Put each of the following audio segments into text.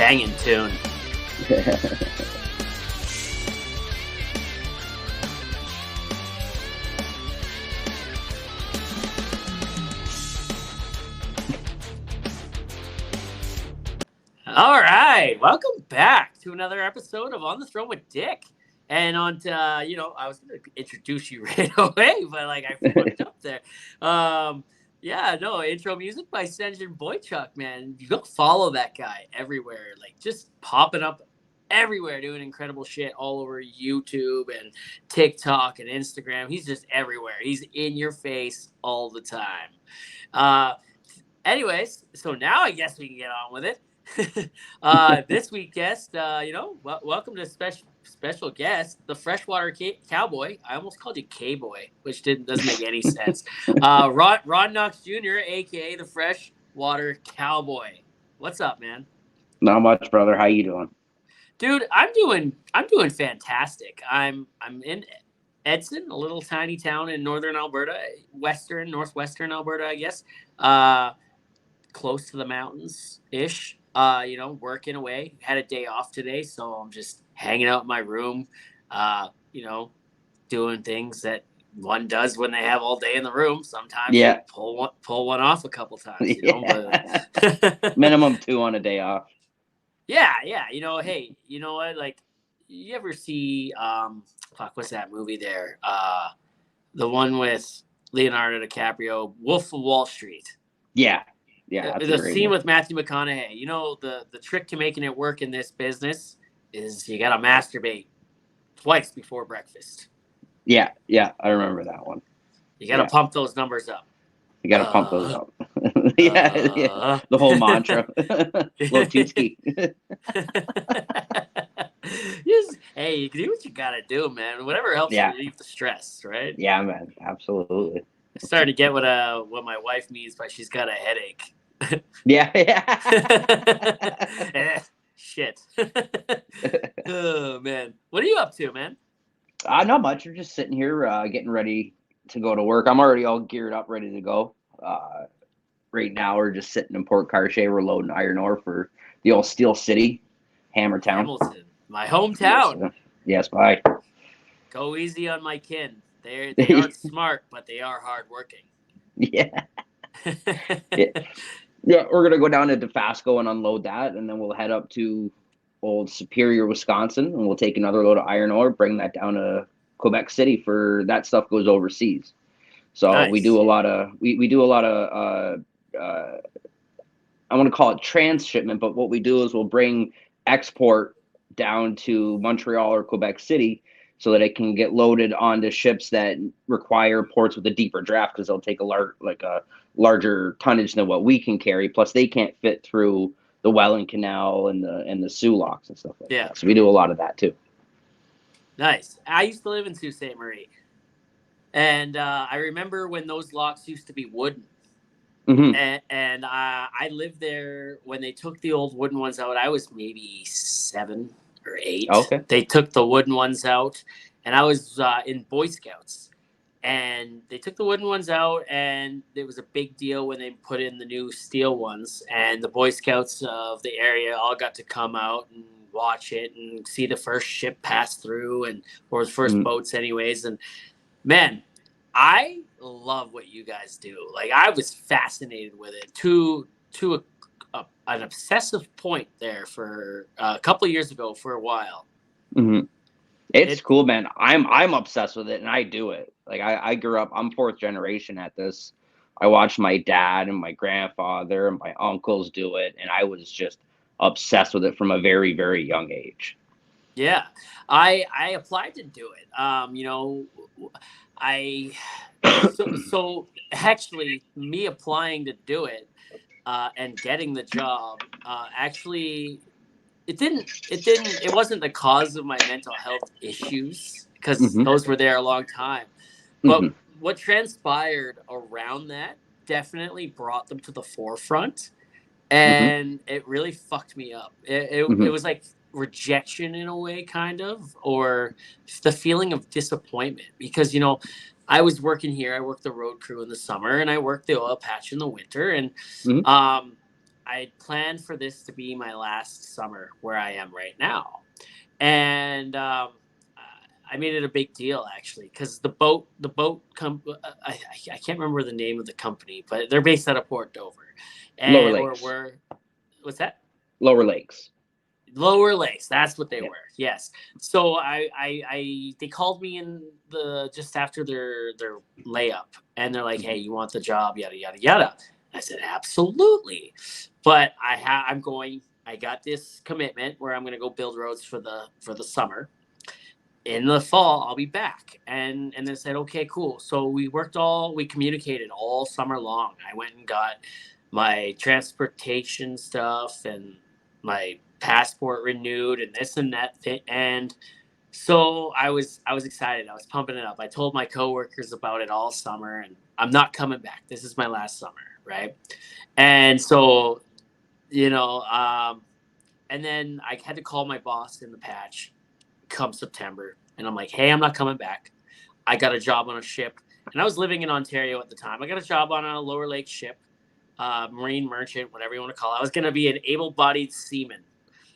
banging tune. All right, welcome back to another episode of On the Throne with Dick. And I was going to introduce you right away, but I fucked up there. Intro music by Senjin Boychuk, man. You go follow that guy everywhere, just popping up everywhere, doing incredible shit all over YouTube and TikTok and Instagram. He's just everywhere. He's in your face all the time. Anyways, so now I guess we can get on with it. This week guest, welcome to special guest, the Freshwater Cowboy. I almost called you K-Boy, which doesn't make any sense. Ron Knox Jr., aka the Freshwater Cowboy. What's up, man? Not much, brother. How you doing? Dude, I'm doing fantastic. I'm in Edson, a little tiny town in northern Alberta, northwestern Alberta, I guess. Close to the mountains ish. Working away. Had a day off today, so I'm just hanging out in my room, doing things that one does when they have all day in the room. Sometimes you pull one off a couple times, but minimum 2 on a day off. Yeah. Hey, you know what? You ever see what's that movie there? The one with Leonardo DiCaprio, Wolf of Wall Street. Yeah. The scene with Matthew McConaughey. The trick to making it work in this business is you got to masturbate twice before breakfast. Yeah, I remember that one. You got to pump those numbers up. You got to pump those up. The whole mantra. Lotitsky. Hey, you do what you got to do, man. Whatever helps you relieve the stress, right? Yeah, man. Absolutely. I started to get what my wife means by she's got a headache. Yeah. Shit. Oh, man. What are you up to, man? Not much. We're just sitting here getting ready to go to work. I'm already all geared up, ready to go. Right now, we're just sitting in Port Cartier. We're loading iron ore for the old Steel City, Hamilton, my hometown. Yes, bye. Go easy on my kin. They aren't smart, but they are hardworking. Yeah. Yeah, we're going to go down to DeFasco and unload that, and then we'll head up to old Superior, Wisconsin, and we'll take another load of iron ore, bring that down to Quebec City for that stuff goes overseas. So nice. we do a lot of I want to call it transshipment, but what we do is we'll bring export down to Montreal or Quebec City so that it can get loaded onto ships that require ports with a deeper draft because they'll take a larger tonnage than what we can carry. Plus, they can't fit through the Welland Canal and the Soo locks and stuff like that. So we do a lot of that too. Nice. I used to live in Sault Ste. Marie, and I remember when those locks used to be wooden. Mm-hmm. And I lived there when they took the old wooden ones out. I was maybe 7 or 8. Okay. They took the wooden ones out, and I was in Boy Scouts, and they took the wooden ones out, and it was a big deal when they put in the new steel ones, and the Boy Scouts of the area all got to come out and watch it and see the first ship pass through or the first boats anyways. And man, I love what you guys do. I was fascinated with it to an obsessive point there for a couple of years ago for a while. Mm-hmm. It's cool, man. I'm obsessed with it, and I do it. I grew up. I'm 4th generation at this. I watched my dad and my grandfather and my uncles do it, and I was just obsessed with it from a very, very young age. Yeah, I applied to do it. So actually, me applying to do it and getting the job it wasn't the cause of my mental health issues because those were there a long time. But what transpired around that definitely brought them to the forefront, and it really fucked me up. It was like rejection in a way, kind of, or the feeling of disappointment because, I was working here. I worked the road crew in the summer and I worked the oil patch in the winter. And I planned for this to be my last summer where I am right now, and I made it a big deal actually because I can't remember the name of the company, but they're based out of Port Dover, Lower and Lakes. what's that? Lower Lakes. Lower Lakes, that's what they Yeah. were. Yes. So they called me in the just after their layup, and they're like, "Hey, you want the job? Yada yada yada." I said, "Absolutely," but I'm going. I got this commitment where I'm going to go build roads for the summer. In the fall, I'll be back, and they said, "Okay, cool." So we communicated all summer long. I went and got my transportation stuff and my passport renewed and this and that thing. And so I was excited. I was pumping it up. I told my coworkers about it all summer, and I'm not coming back. This is my last summer, right? And so, you know, and then I had to call my boss in the patch come September, and I'm like, "Hey, I'm not coming back. I got a job on a ship." And I was living in Ontario at the time. I got a job on a lower lake ship, marine merchant, whatever you want to call it. I was going to be an able-bodied seaman,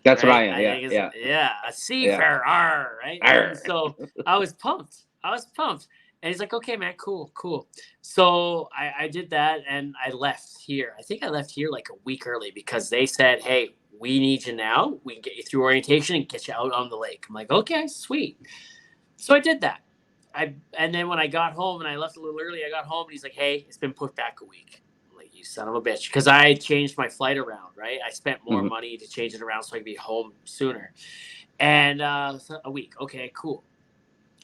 That's what I right? am. I Yeah, think it's yeah, a yeah. seafarer, right? And Arr. so I was pumped. I was pumped. And he's like, "Okay, man, cool, cool." So I did that, and I left here. I think I left here like a week early because they said, "Hey, we need you now. We can get you through orientation and get you out on the lake." I'm like, "Okay, sweet." So I did that. And then when I got home and I left a little early, I got home and he's like, "Hey, it's been put back a week." I'm like, "You son of a bitch," because I changed my flight around. Right, I spent more Mhm. money to change it around so I could be home sooner. And so a week, okay, cool.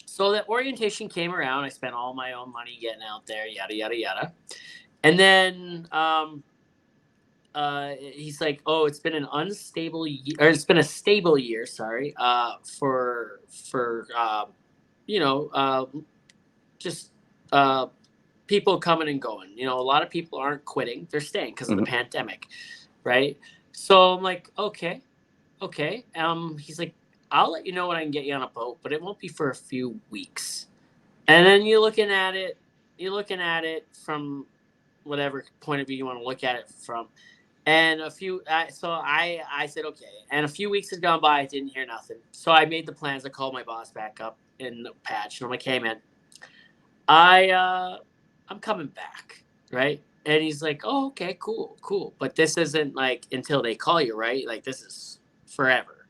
So that orientation came around. I spent all my own money getting out there, yada yada yada. And then he's like, "Oh, it's been an unstable year, or it's been a stable year, sorry, for you know, just uh, people coming and going. You know, a lot of people aren't quitting; they're staying because of the Mhm. pandemic, right?" So I'm like, "Okay, okay." He's like, "I'll let you know when I can get you on a boat, but it won't be for a few weeks." And then you're looking at it from whatever point of view you want to look at it from. And I said okay. And a few weeks had gone by, I didn't hear nothing. So I made the plans. I called my boss back up in the patch, and I'm like, "Hey man, I I'm coming back, right?" And he's like, "Oh, okay, cool, cool. But this isn't like until they call you, right? Like this is forever,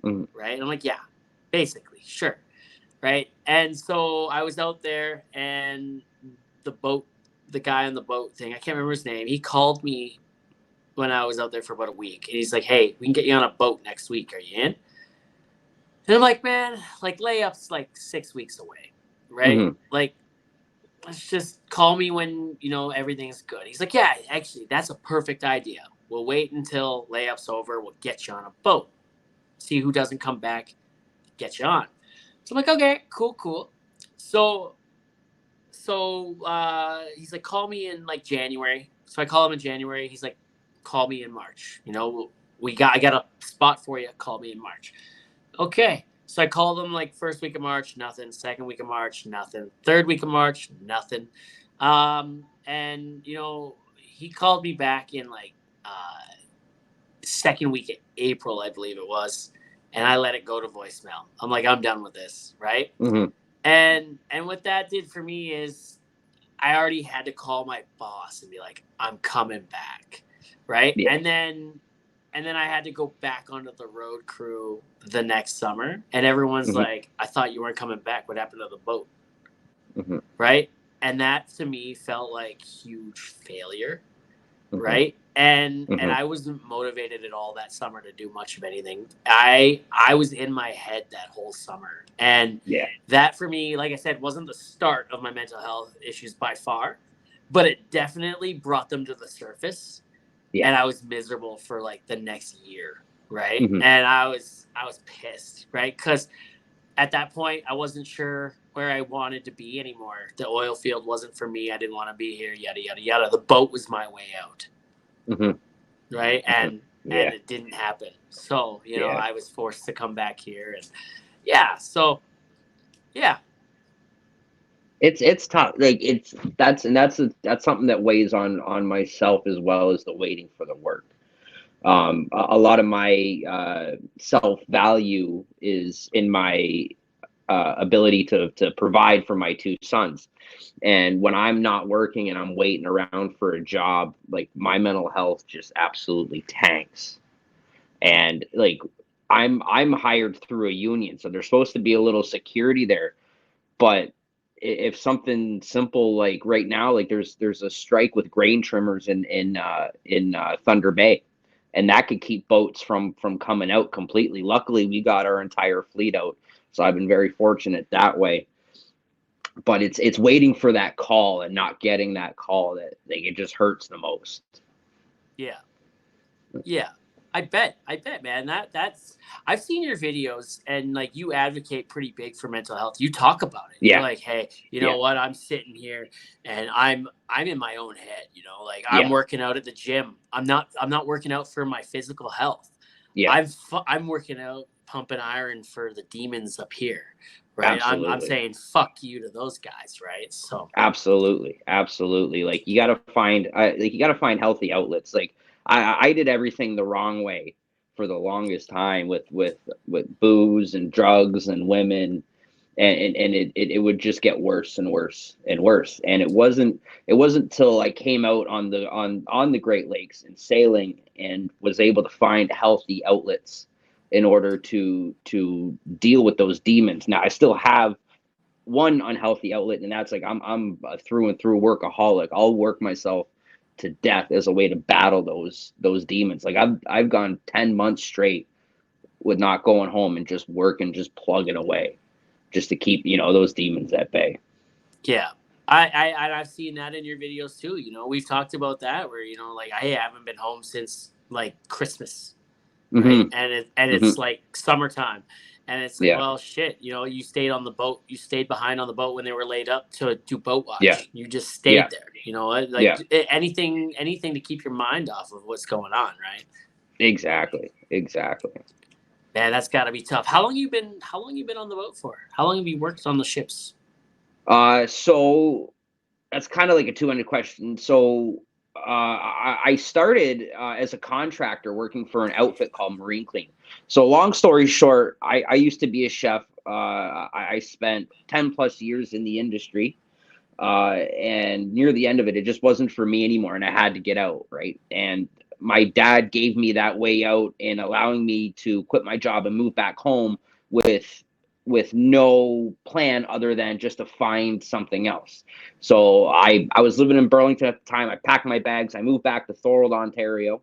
Mhm. right?" And I'm like, "Yeah, basically, sure." Right. And so I was out there, and the boat, the guy on the boat thing, I can't remember his name. He called me when I was out there for about a week, and he's like, "Hey, we can get you on a boat next week. Are you in?" And I'm like, "Man, like layup's like 6 weeks away, right? Mhm. Like, let's just call me when everything's good." He's like, "Yeah, actually, that's a perfect idea. We'll wait until layup's over. We'll get you on a boat. See who doesn't come back, get you on." So I'm like, "Okay, cool, cool." So he's like, "Call me in like January." So I call him in January. He's like, "Call me in March. I got a spot for you. Call me in March." Okay. So I called him like first week of March, nothing. Second week of March, nothing. Third week of March, nothing. And he called me back in like second week of April, I believe it was, and I let it go to voicemail. I'm like, "I'm done with this, right?" Mhm. And what that did for me is I already had to call my boss and be like, "I'm coming back," right? Yeah. And then I had to go back onto the road crew the next summer, and everyone's Mhm. like, "I thought you weren't coming back. What happened to the boat?" Mhm. Right? And that to me felt like huge failure, Mhm. right? And Mhm. I wasn't motivated at all that summer to do much of anything. I was in my head that whole summer, and Yeah. that for me, like I said, wasn't the start of my mental health issues by far, but it definitely brought them to the surface, Yeah. and I was miserable for like the next year, right? Mhm. And I was pissed, right? Because at that point I wasn't sure where I wanted to be anymore. The oil field wasn't for me. I didn't want to be here. Yada yada yada. The boat was my way out, Mhm. right? Mhm. And Yeah. it didn't happen. So Yeah. I was forced to come back here, and yeah. So yeah. It's tough. Like that's something that weighs on myself as well as the waiting for the work. A lot of my self-value is in my ability to provide for my two sons. And when I'm not working and I'm waiting around for a job, like my mental health just absolutely tanks. And like I'm hired through a union, so there's supposed to be a little security there. But if something simple like right now, like there's a strike with grain trimmers in Thunder Bay, and that could keep boats from coming out completely. Luckily, we got our entire fleet out, so I've been very fortunate that way. But it's waiting for that call and not getting that call that like it just hurts the most. Yeah. Yeah. I bet, man. That's I've seen your videos and like you advocate pretty big for mental health. You talk about it. You're Yeah, like, hey, you yeah, know what? I'm sitting here and I'm in my own head, like I'm yeah, working out at the gym. I'm not working out for my physical health. yeah. I'm working out pumping iron for the demons up here. Right? I'm Absolutely. saying fuck you to those guys, right? So Absolutely, absolutely. Like you got to find healthy outlets. Like I did everything the wrong way for the longest time with booze and drugs and women, and it would just get worse and worse and worse. And it wasn't till I came out on the Great Lakes and sailing and was able to find healthy outlets in order to deal with those demons. Now I still have one unhealthy outlet, and that's like I'm a through and through workaholic. I'll work myself to death as a way to battle those demons. Like I've gone 10 months straight with not going home and just working, just plugging away, just to keep those demons at bay. yeah. I've seen that in your videos too. We've talked about that where like I haven't been home since like Christmas, right? Hmm. And it's Hmm. like summertime, and it's like, Yeah, well, shit. You stayed on the boat. You stayed behind on the boat when they were laid up to do boat yeah, watch. You just yeah, stayed there. Like yeah. anything to keep your mind off of what's going on, right? Exactly, exactly. Man, that's got to be tough. How long you been on the boat for? How long have you worked on the ships? So that's kind of like a two-ended question. So I started as a contractor working for an outfit called Marine Clean. So long story short, I used to be a chef. I spent 10 plus years in the industry. And near the end of it, it just wasn't for me anymore. And I had to get out. Right. And my dad gave me that way out in allowing me to quit my job and move back home with no plan other than just to find something else. So I was living in Burlington at the time. I packed my bags. I moved back to Thorold, Ontario,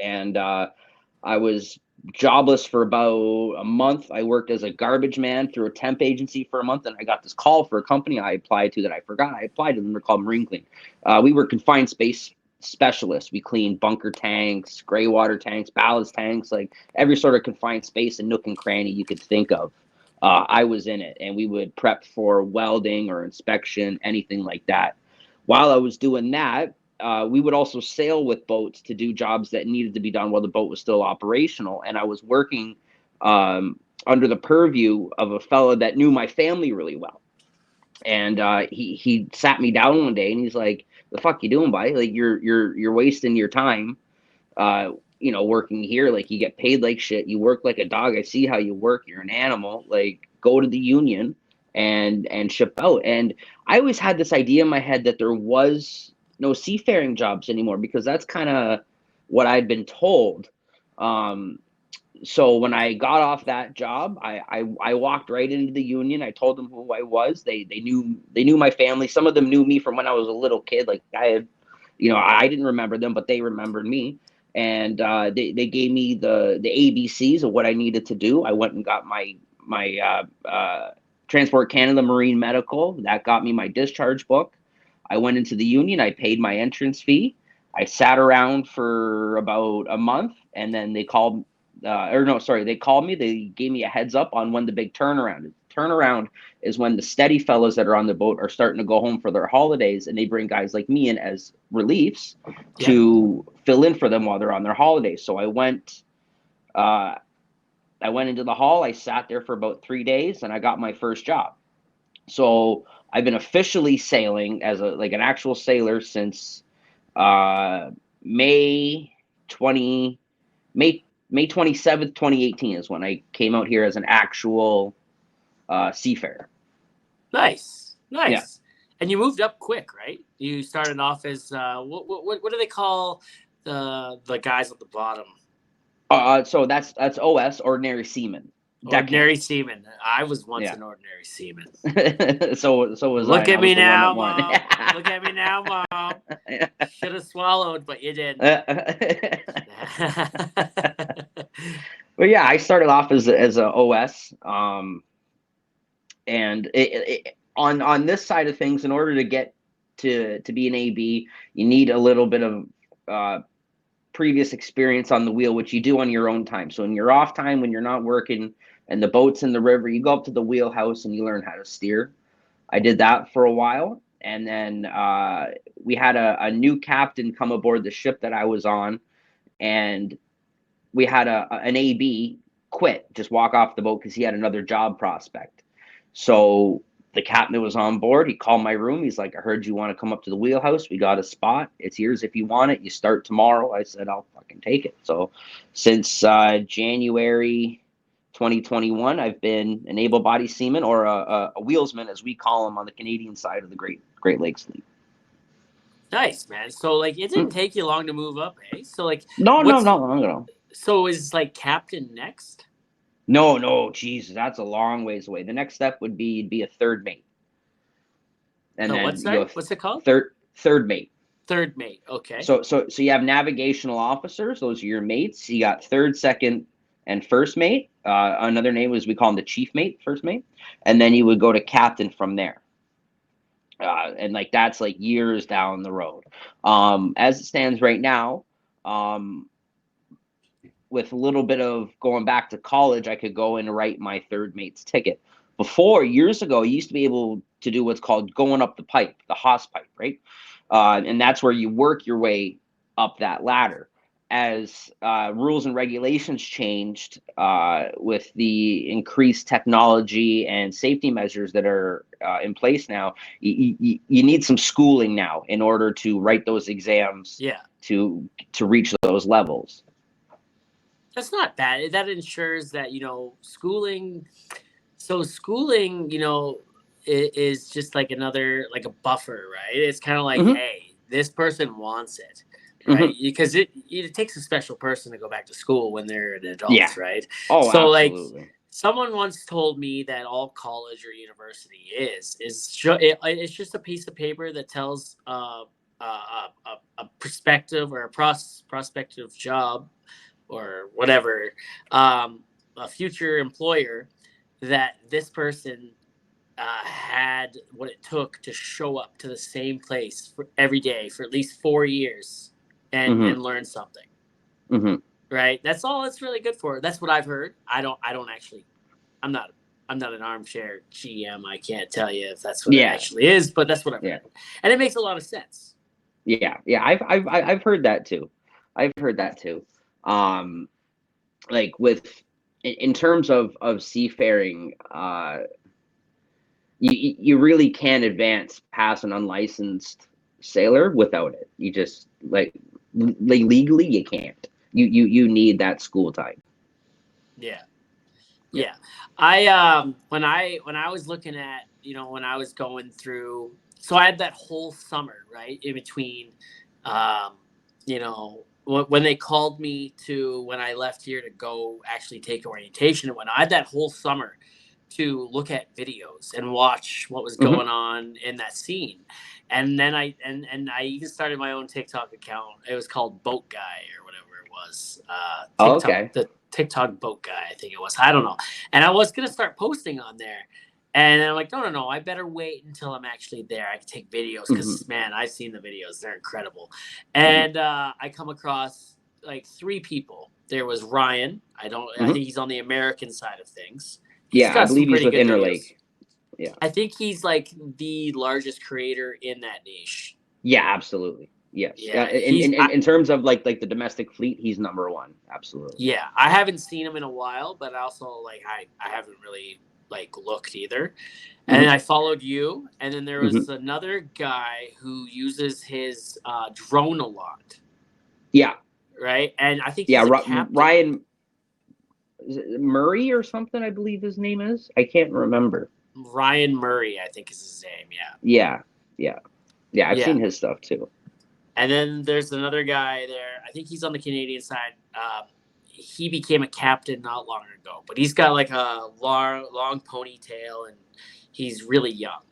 and I was jobless for about a month. I worked as a garbage man through a temp agency for a month, and I got this call for a company I applied to that I forgot I applied to them. They're called Marine Clean. We were confined space specialists. We cleaned bunker tanks, gray water tanks, ballast tanks, like every sort of confined space and nook and cranny you could think of. I was in it, and we would prep for welding or inspection, anything like that. While I was doing that, we would also sail with boats to do jobs that needed to be done while the boat was still operational. And I was working under the purview of a fellow that knew my family really well. And he sat me down one day and he's like, "The fuck you doing, buddy? Like you're wasting your time. Uh, working here. Like you get paid like shit. You work like a dog. I see how you work. You're an animal. Like go to the union and ship out." And I always had this idea in my head that there was no seafaring jobs anymore because that's kind of what I'd been told. Um, so when I got off that job, I walked right into the union. I told them who I was. They knew my family. Some of them knew me from when I was a little kid. Like I had, I didn't remember them, but they remembered me. And they gave me the ABCs of what I needed to do. I went and got my Transport Canada Marine Medical. That got me my discharge book. I went into the union. I paid my entrance fee. I sat around for about a month, and then they called or no, sorry, they called me. They gave me a heads up on when the big turnaround is. Turnaround is when the steady fellows that are on the boat are starting to go home for their holidays, and they bring guys like me in as reliefs Yeah. to fill in for them while they're on their holidays. So uh, I went into the hall. I sat there for about 3 days, and I got my first job. So I've been officially sailing as like an actual sailor since uh, May 20. May 27th, 2018 is when I came out here as an actual seafarer. Nice, Yeah. nice. And you moved up quick, right? You started off as what do they call the guys at the bottom? So that's OS, ordinary seaman. Ordinary Deckhand. seaman. I was once Yeah. an ordinary seaman. so was I. Look And at I was me the one that now, won. Mom. Look at me now, Mom. Should have swallowed, but you didn't. But yeah, I started off as a OS, and on this side of things, in order to get to be an AB, you need a little bit of previous experience on the wheel, which you do on your own time. So in your off time, when you're not working and the boat's in the river, you go up to the wheelhouse and you learn how to steer. I did that for a while, and then we had a new captain come aboard the ship that I was on, and we had an AB quit, just walk off the boat because he had another job prospect. So the captain was on board. He called my room. He's like, I heard you want to come up to the wheelhouse. We got a spot. It's yours if you want it. You start tomorrow. I said, I'll fucking take it. So since January 2021, I've been an able-bodied seaman, or a wheelsman, as we call them on the Canadian side of the Great Lakes Fleet. Nice, man. So like, it didn't take you long to move up, eh? So like, No, not long ago. So is like captain next? No, Jesus, that's a long ways away. The next step would be you'd be a third mate, and then what's it called? Third mate. Third mate. Okay. So you have navigational officers; those are your mates. You got third, second, and first mate. Another name was, we call them the chief mate, first mate, and then you would go to captain from there. And like that's like years down the road. As it stands right now, with a little bit of going back to college, I could go and write my third mate's ticket. Before, years ago, you used to be able to do what's called going up the pipe, the Haas pipe, right? And that's where you work your way up that ladder. As rules and regulations changed with the increased technology and safety measures that are in place now, you need some schooling now in order to write those exams. Yeah. To reach those levels. That's not bad. That ensures that, schooling. So schooling, is just like another, like a buffer, right? It's kind of like, hey, this person wants it, right? Because it takes a special person to go back to school when they're an adult, right? Oh, so absolutely. Like, someone once told me that all college or university it's just a piece of paper that tells a perspective or a prospective job or whatever, a future employer, that this person had what it took to show up to the same place for every day for at least 4 years and learn something. Right? That's all it's really good for. That's what I've heard. I don't actually, I'm not an armchair GM. I can't tell you if that's what it actually is, but that's what I've heard. And it makes a lot of sense. Yeah. I've heard that too. Like in terms of seafaring, you really can't advance past an unlicensed sailor without it. You just like legally you can't. You need that school time. Yeah. I when I was looking at, when I was going through, so I had that whole summer, right, in between, when they called me to, when I left here to go actually take orientation and whatnot, I had that whole summer to look at videos and watch what was going on in that scene. And then I even started my own TikTok account. It was called Boat Guy or whatever it was. TikTok, the TikTok Boat Guy, I think it was. I don't know. And I was gonna start posting on there. And I'm like, no, I better wait until I'm actually there. I can take videos because, man, I've seen the videos. They're incredible. And I come across like 3 people. There was Ryan. I think he's on the American side of things. I believe he's with Interlake. Yeah. I think he's like the largest creator in that niche. Yeah, absolutely. Yes. Yeah. In terms of like the domestic fleet, he's number 1. Absolutely. Yeah. I haven't seen him in a while, but also like I haven't really looked either. And I followed you, and then there was another guy who uses his drone a lot. Yeah. right? And I think Yeah, he's a captain. Ryan Murray or something, I believe his name is. I can't remember. Ryan Murray, I think is his name. Yeah. Yeah, yeah, yeah. I've Yeah. seen his stuff too. And then there's another guy there. I think he's on the Canadian side. He became a captain not long ago, but he's got like a long ponytail and he's really young.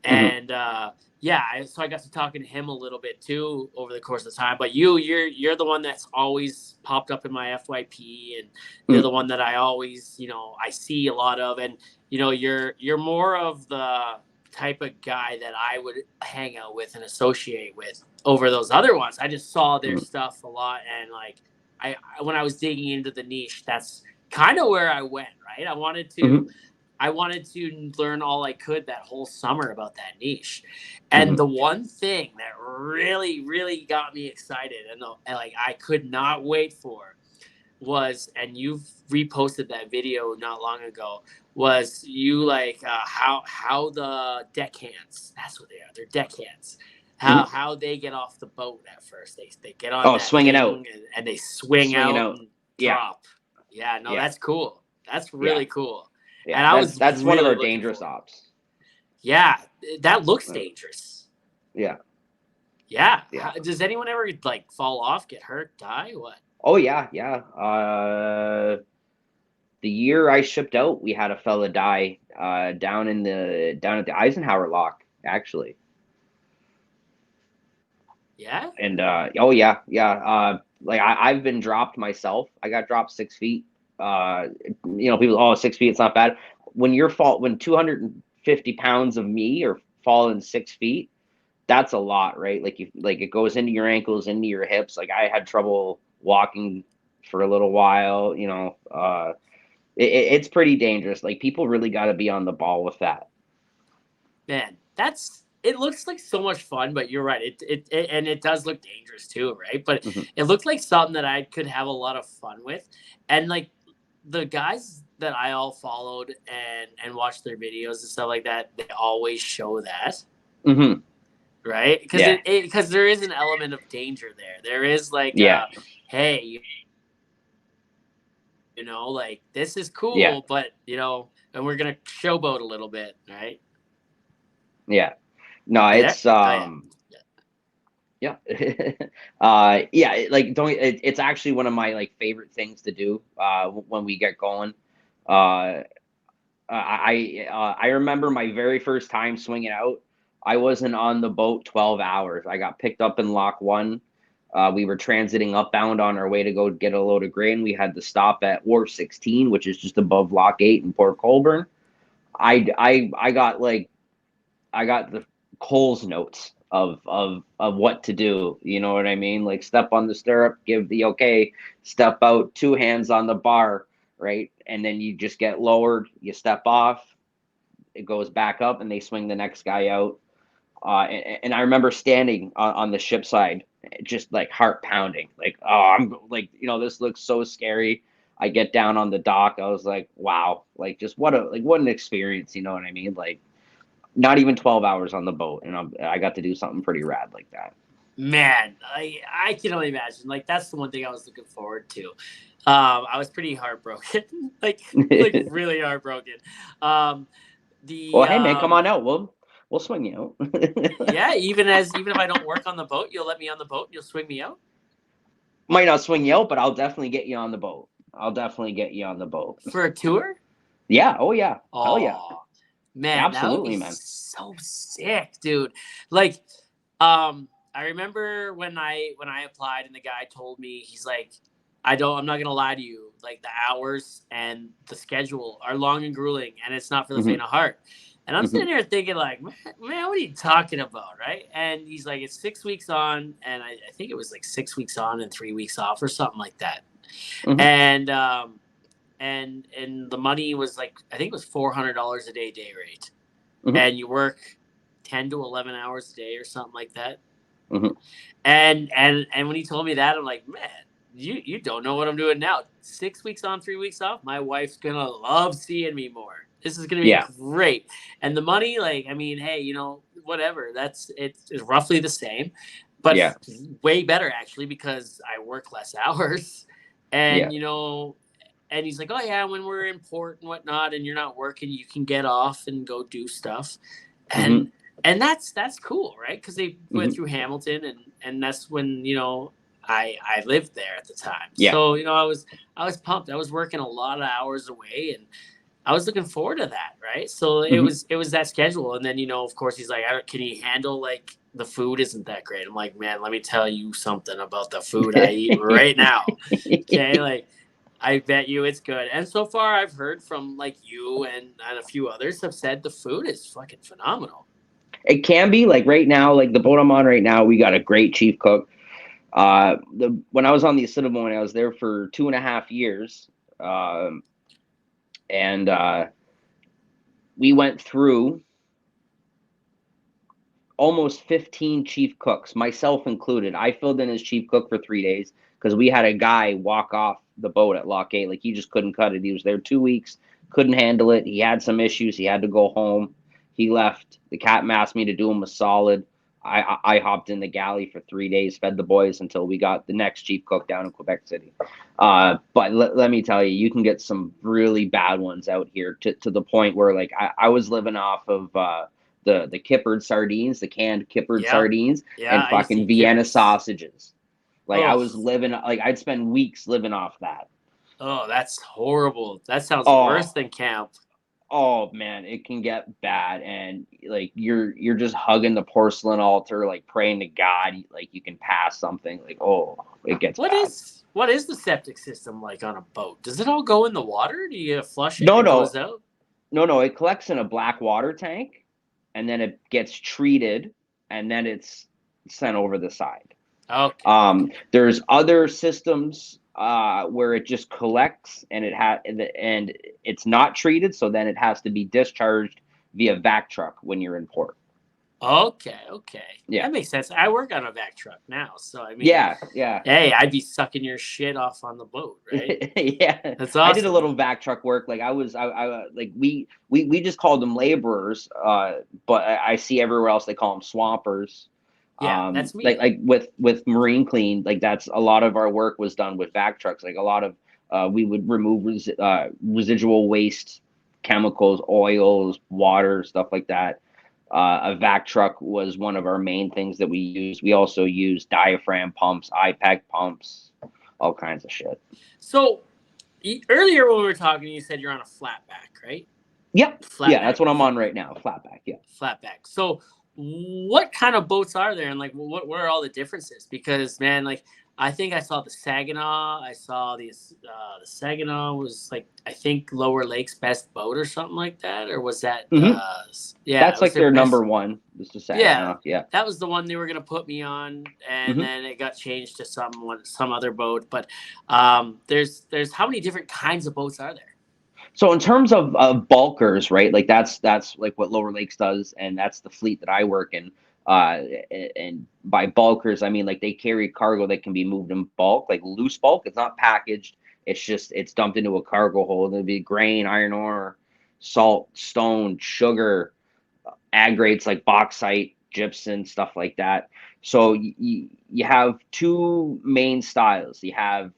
Mm-hmm. And yeah, so I got to talking to him a little bit too over the course of the time. But you're the one that's always popped up in my FYP, and you're the one that I always I see a lot of, and you're more of the type of guy that I would hang out with and associate with over those other ones. I just saw their Mm-hmm. stuff a lot, and like when I was digging into the niche, that's kind of where I went. Right, Mm-hmm. I wanted to learn all I could that whole summer about that niche. Mm-hmm. And the one thing that really, really got me excited and like I could not wait for was, and you've reposted that video not long ago, was you like how the deckhands, that's what they are, they're deckhands. Mm-hmm. How they get off the boat at first. They get on Oh, that swinging out, thing and they swing swinging out out. and Yeah, drop. Yeah, no, yeah, that's cool. That's yeah, really cool. yeah. And I was That's one of really our looking dangerous forward. ops. Yeah, that looks dangerous. Yeah, Yeah. yeah. Does anyone ever like fall off, get hurt, die? What? Oh yeah, yeah. The year I shipped out, we had a fella die down at the Eisenhower Lock, actually. Yeah. And oh yeah, yeah. Like I've been dropped myself. I got dropped 6 feet. People, oh, 6 feet, it's not bad. When 250 pounds of me are falling 6 feet, that's a lot, right? Like it goes into your ankles, into your hips. Like I had trouble walking for a little while. It's pretty dangerous. Like people really got to be on the ball with that. Man, it looks like so much fun, but you're right. It and it does look dangerous too, right? But Hmm. it looked like something that I could have a lot of fun with. And like the guys that I all followed and watched their videos and stuff like that, they always show that. Hmm. Right? Because Yeah, because there is an element of danger there. There is like yeah, hey, like this is yeah, cool, but and we're gonna showboat a little bit, right? yeah. No, You there? it's Oh yeah. yeah. Yeah, like don't it's actually one of my like favorite things to do when we get going. Uh I remember my very first time swinging out. I wasn't on the boat 12 hours. I got picked up in Lock 1. We were transiting upbound on our way to go get a load of grain. We had to stop at Wharf 16, which is just above Lock 8 in Port Colborne. I got like I got the Cole's notes of what to do. You know what I mean? Like step on the stirrup, give the okay, step out, two hands on the bar, right? And then you just get lowered, you step off, it goes back up, and they swing the next guy out. And I remember standing on the ship side, just like heart pounding, like, oh, I'm like, this looks so scary. I get down on the dock, I was like, wow, like just what an experience, you know what I mean? Like not even 12 hours on the boat, and I got to do something pretty rad like that. Man, I can only imagine. Like that's the one thing I was looking forward to. I was pretty heartbroken, like really heartbroken. Um, the Well, hey man, come on out. We'll swing you out. Yeah, even if I don't work on the boat, you'll let me on the boat and you'll swing me out Might not swing you out, but I'll definitely get you on the boat. I'll definitely get you on the boat. for a tour. Yeah. Oh yeah. Hell yeah. Oh man, that would be Absolutely, man. so sick, dude. Like, I remember when I applied and the guy told me, he's like, I'm not gonna lie to you, like the hours and the schedule are long and grueling, and it's not for the Hmm. faint of heart. And I'm Hmm. sitting there thinking, like, man, what are you talking about, right? And he's like, it's 6 weeks on, and I think it was like 6 weeks on and 3 weeks off or something like that. Hmm. And and the money was like, I think it was $400 a day rate, Hmm. and you work 10 to 11 hours a day or something like that. Hmm. And when he told me that, I'm like, man, you don't know what I'm doing now. 6 weeks on, 3 weeks off. My wife's gonna love seeing me more. This is gonna be Yeah. great. And the money, like, I mean, hey, whatever. It's roughly the same. but Yeah. way better actually because I work less hours, and Yeah. and he's like, oh yeah, when we're in port and whatnot, and you're not working, you can get off and go do stuff, Mm-hmm. and that's cool, right? Because they went Mm-hmm. through Hamilton, and that's when I lived there at the time, Yeah. so I was pumped. I was working a lot of hours away, and I was looking forward to that, right? So Mm-hmm. it was that schedule, and then of course he's like, "Can you handle like the food isn't that great?" I'm like, "Man, let me tell you something about the food I eat right now." Okay, like I bet you it's good. And so far, I've heard from like you and a few others have said the food is fucking phenomenal. It can be like right now, like the boat I'm on right now, we got a great chief cook. When I was on the Assiniboine, I was there for 2.5 years, um, and we went through almost 15 chief cooks, myself included. I filled in as chief cook for 3 days because we had a guy walk off the boat at Lock 8. Like he just couldn't cut it. He was there 2 weeks, couldn't handle it. He had some issues. He had to go home. He left. The captain asked me to do him a solid. I hopped in the galley for 3 days, fed the boys until we got the next chief cook down in Quebec City. But let me tell you, you can get some really bad ones out here to the point where like I was living off of the kippered sardines, the canned kippered Yeah, sardines, yeah. and I used to fucking eat Vienna kippers. sausages. Like I Oh, was living, like I'd spend weeks living off that. oh, that's horrible. That sounds worse Oh, than camp. oh man, it can get bad, and like you're just hugging the porcelain altar, like praying to God, like you can pass something. Like oh, it gets bad. What is the septic system like on a boat? Does it all go in the water? Do you flush it and No, it goes no, out? no. It collects in a black water tank, and then it gets treated, and then it's sent over the side. Okay, okay. There's other systems where it just collects and and it's not treated, so then it has to be discharged via vac truck when you're in port. Okay, okay. Yeah, That makes sense. I work on a vac truck now, so I mean, yeah, yeah, hey, I'd be sucking your shit off on the boat, right? yeah. That's I did a awesome. little vac truck work. Like I like we just called them laborers, but I see everywhere else they call them swampers. Yeah, that's Like me. with Marine Clean, like that's a lot of our work was done with vac trucks. Like a lot of we would remove residual waste, chemicals, oils, water, stuff like that. A vac truck was one of our main things that we used. We also used diaphragm pumps, IPAC pumps, all kinds of shit. So earlier when we were talking, you said you're on a flatback, right? Yep. Yeah, Flatback, that's what I'm on right now. Flatback. Yeah. flatback. So what kind of boats are there, and like what are all the differences? Because man, like I think I saw the Saginaw. I saw the Saginaw was like I think Lower Lake's best boat or something like that, or was that Hmm. yeah, That's it was like their their best. number one. This is Yeah, Saginaw. Yeah. that was the one they were gonna put me on, and Hmm. then it got changed to some other boat. But there's how many different kinds of boats are there? So in terms of bulkers, right? Like that's like what Lower Lakes does, and that's the fleet that I work in. Uh, and by bulkers, I mean like they carry cargo that can be moved in bulk, like loose bulk. It's not packaged. It's just it's dumped into a cargo hold. It'll be grain, iron ore, salt, stone, sugar, aggregates like bauxite, gypsum, stuff like that. So you have two main styles. You have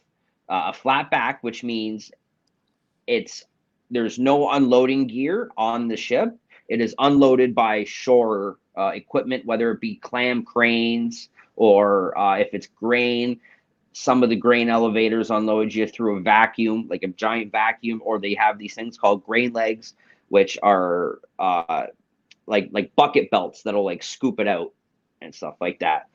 a flat back, which means it's there's no unloading gear on the ship. It is unloaded by shore equipment, whether it be clam cranes or if it's grain. Some of the grain elevators unload you through a vacuum, like a giant vacuum, or they have these things called grain legs, which are like bucket belts that'll like scoop it out and stuff like that.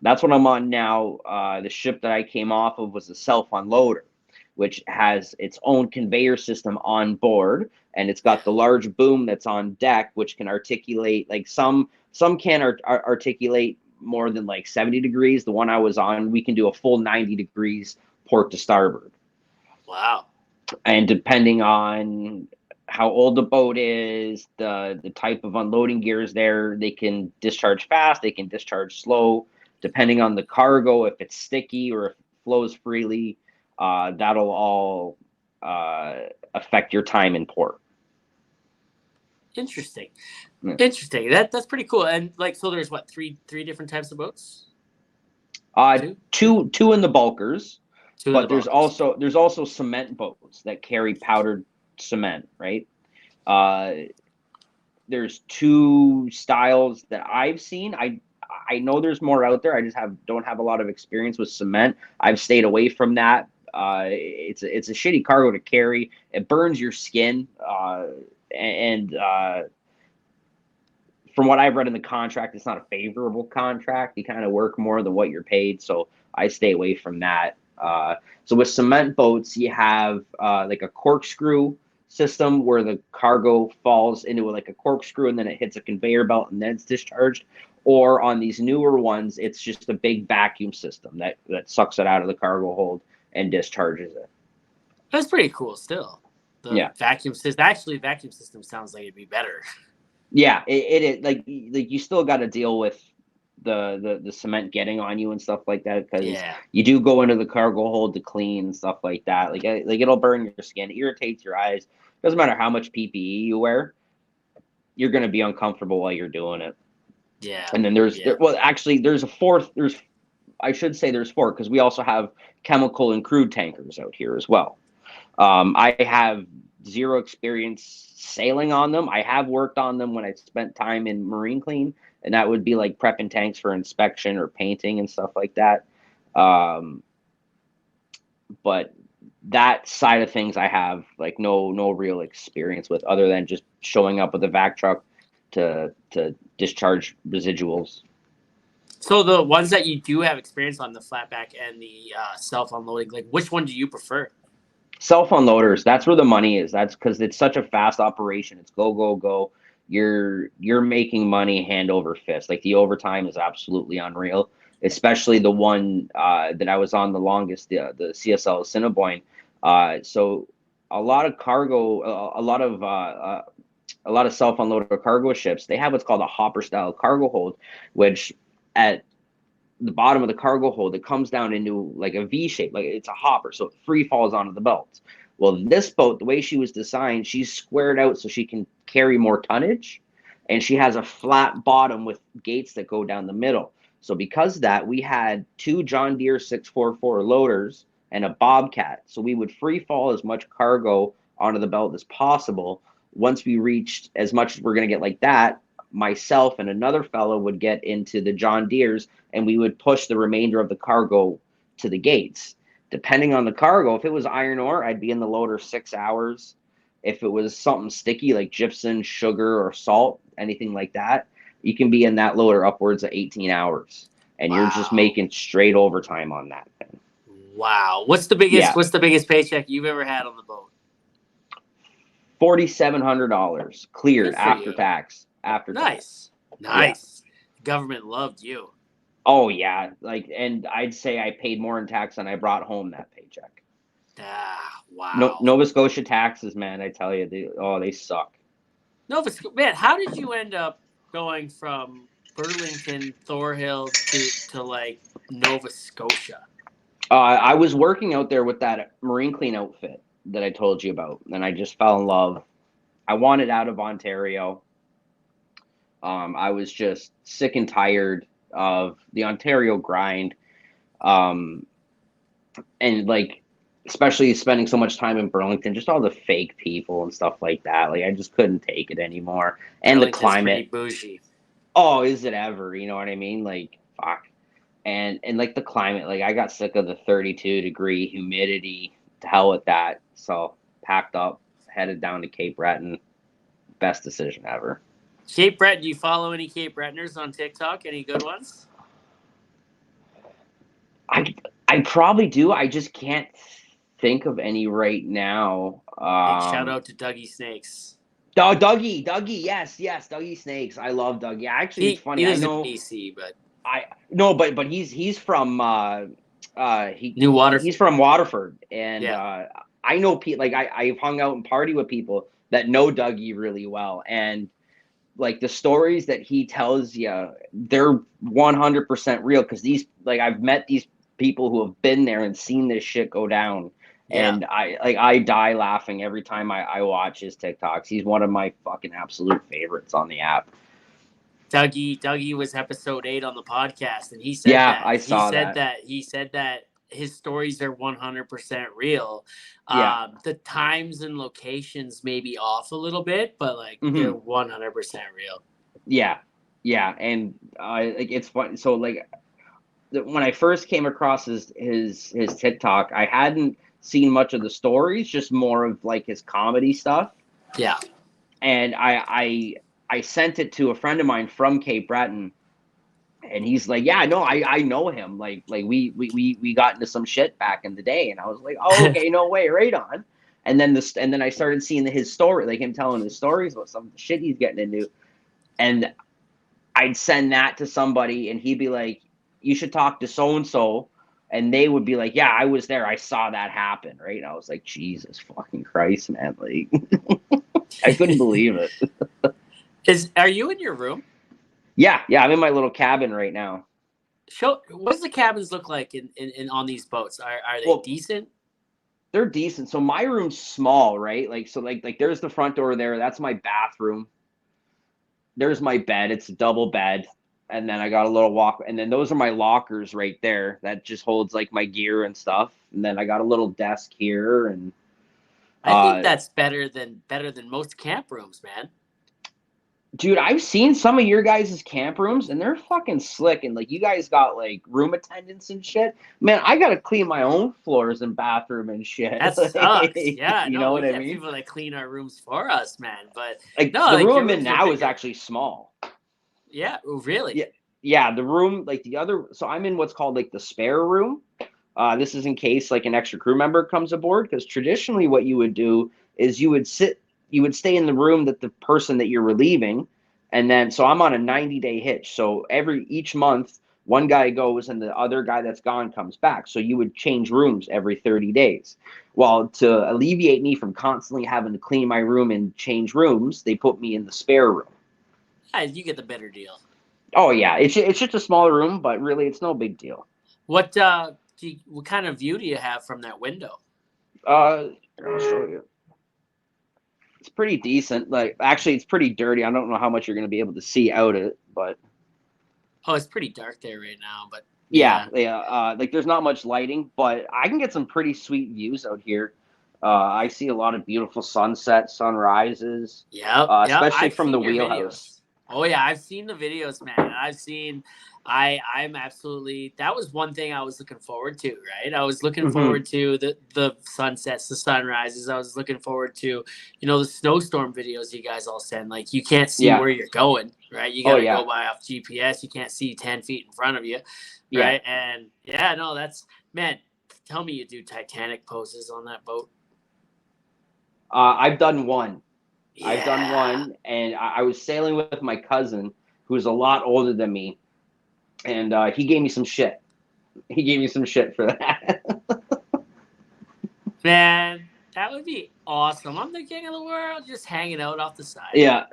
That's what I'm on now. The ship that I came off of was a self unloader, which has its own conveyor system on board, and it's got the large boom that's on deck, which can articulate like some can articulate more than like 70 degrees. The one I was on, we can do a full 90 degrees port to starboard, Wow. and depending on how old the boat is, the type of unloading gears there, they can discharge fast, they can discharge slow, depending on the cargo, if it's sticky or if it flows freely. That'll all affect your time in port. Interesting. Yeah. Interesting. That's pretty cool. And like, so there's what three different types of boats? Two, Two in the bulkers, two in the but bulkers. there's also cement boats that carry powdered cement, right? Uh, there's two styles that I've seen. I know there's more out there. I just don't have a lot of experience with cement. I've stayed away from that. It's a shitty cargo to carry. It burns your skin, and from what I've read in the contract, it's not a favorable contract. You kind of work more than what you're paid, so I stay away from that. So with cement boats, you have like a corkscrew system where the cargo falls into like a corkscrew and then it hits a conveyor belt and then it's discharged. Or on these newer ones, it's just a big vacuum system that sucks it out of the cargo hold and discharges it. That's pretty cool. Still, the Yeah. vacuum system. Actually, vacuum system sounds like it'd be better. Yeah, it like you still got to deal with the cement getting on you and stuff like that because Yeah. you do go into the cargo hold to clean and stuff like that. Like it'll burn your skin, irritates your eyes. Doesn't matter how much PPE you wear, you're gonna be uncomfortable while you're doing it. Yeah. And then Yeah. well, actually, there's a fourth. I should say there's four because we also have chemical and crude tankers out here as well. I have zero experience sailing on them. I have worked on them when I spent time in Marine Clean, and that would be like prepping tanks for inspection or painting and stuff like that. Um, but that side of things I have like no real experience with other than just showing up with a vac truck to discharge residuals. So the ones that you do have experience on, the flatback and the self unloading, like which one do you prefer? Self unloaders, that's where the money is. That's because it's such a fast operation. It's go go go. You're making money hand over fist. Like the overtime is absolutely unreal. Especially the one that I was on the longest, the CSL Assiniboine. So a lot of cargo, a lot of self unloader cargo ships. They have what's called a hopper style cargo hold, which at the bottom of the cargo hold, it comes down into like a V shape, like it's a hopper, so it free falls onto the belt. Well, this boat, the way she was designed, she's squared out so she can carry more tonnage, and she has a flat bottom with gates that go down the middle. So because of that, we had two John Deere 644 loaders and a Bobcat. So we would free fall as much cargo onto the belt as possible. Once we reached as much as we're going to get like that, myself and another fellow would get into the John Deere's and we would push the remainder of the cargo to the gates. Depending on the cargo, if it was iron ore, I'd be in the loader 6 hours. If it was something sticky like gypsum, sugar, or salt, anything like that, you can be in that loader upwards of 18 hours. And you're just Wow. making straight overtime on that thing. Wow. What's the biggest Yeah. what's the biggest paycheck you've ever had on the boat? $4,700 cleared Good for after you. tax. After tax. Nice. Nice. Yeah. The government loved you. Oh yeah, like, and I'd say I paid more in tax than I brought home that paycheck. Ah, No, wow. Nova Scotia taxes, man, I tell you, they suck. Nova, man, how did you end up going from Burlington, Thorhill to like Nova Scotia? I was working out there with that Marine Clean outfit that I told you about, and I just fell in love. I wanted out of Ontario. I was just sick and tired of the Ontario grind, um, and like especially spending so much time in Burlington, just all the fake people and stuff like that. Like I just couldn't take it anymore. And the Burlington's pretty climate. bougie. Oh, is it ever? You know what I mean? Like fuck. And like the climate, like I got sick of the 32-degree humidity. To hell with that. So packed up, headed down to Cape Breton. Best decision ever. Cape Breton, do you follow any Cape Bretoners on TikTok? Any good ones? I I probably do. I just can't think of any right now. Big shout out to Dougie Snakes. Oh, Dougie, yes, Dougie Snakes. I love Dougie. Actually, it's He funny. I lives in know. BC, but I no, but he's from New he's Waterford. from Waterford, and Yeah. I know like I've hung out and party with people that know Dougie really well, and like the stories that he tells you, they're 100% real because these like I've met these people who have been there and seen this shit go down. Yeah. And I die laughing every time I watch his TikToks. He's one of my fucking absolute favorites on the app. Dougie was episode 8 on the podcast, and he said Yeah, that I saw that. he said that his stories are 100% real. Yeah. The times and locations may be off a little bit, but like they're Hmm. 100% real. Yeah. Yeah. And like it's fun. So like when I first came across his TikTok, I hadn't seen much of the stories, just more of like his comedy stuff. Yeah. And I sent it to a friend of mine from Cape Breton, and he's like, "Yeah, no, I know him. Like we got into some shit back in the day." And I was like, "Oh, okay, no way, right on." And then I started seeing his story, like him telling his stories about some shit he's getting into, and I'd send that to somebody, and he'd be like, "You should talk to so and so," and they would be like, "Yeah, I was there. I saw that happen." Right? And I was like, "Jesus fucking Christ, man!" Like, I couldn't believe it. Are you in your room? Yeah, yeah. I'm in my little cabin right now. What does the cabins look like in on these boats? Are they Well, decent? they're decent. So my room's small, right? Like so, like there's the front door there. That's my bathroom. There's my bed. It's a double bed. And then I got a little walk, and then those are my lockers right there. That just holds like my gear and stuff. And then I got a little desk here, and I think uh, that's better than most camp rooms, man. dude, I've seen some of your guys' camp rooms, and they're fucking slick. And like you guys got like room attendants and shit. Man, I gotta clean my own floors and bathroom and shit. That sucks. Yeah, You know no, what we I get mean? people that clean our rooms for us, man. But Like no, the like room your I'm in rooms are now is bigger. actually small. Yeah, really. Yeah, yeah. The room, like the other, so I'm in what's called like the spare room. This is in case like an extra crew member comes aboard, because traditionally what you would do is you would stay in the room that the person that you're relieving, and then so I'm on a 90-day hitch. So each month, one guy goes and the other guy that's gone comes back. So you would change rooms every 30 days. Well, to alleviate me from constantly having to clean my room and change rooms, they put me in the spare room. Yeah, you get the better deal. Oh yeah, it's just a smaller room, but really it's no big deal. What kind of view do you have from that window? I'll show you. It's pretty decent. Like actually, it's pretty dirty. I don't know how much you're going to be able to see out of it, but Oh, it's pretty dark there right now, but yeah, yeah. yeah. Like there's not much lighting, but I can get some pretty sweet views out here. I see a lot of beautiful sunsets, sunrises, Yep, yep. especially I've from the seen your wheelhouse. videos. Oh yeah, I've seen the videos, man. And I'm absolutely that was one thing I was looking forward to, right? I was looking Hmm. forward to the sunsets, the sunrises. I was looking forward to, the snowstorm videos you guys all send. Like you can't see Yeah. where you're going, right? You Oh gotta go yeah. by off GPS. You can't see 10 feet in front of you, Yeah. right? And yeah, no, that's man, tell me you do Titanic poses on that boat. I've done one. I've done Yeah. one, and I was sailing with my cousin, who's a lot older than me, and he gave me some shit. He gave me some shit for that. Man, that would be awesome. I'm the king of the world, just hanging out off the side. Yeah.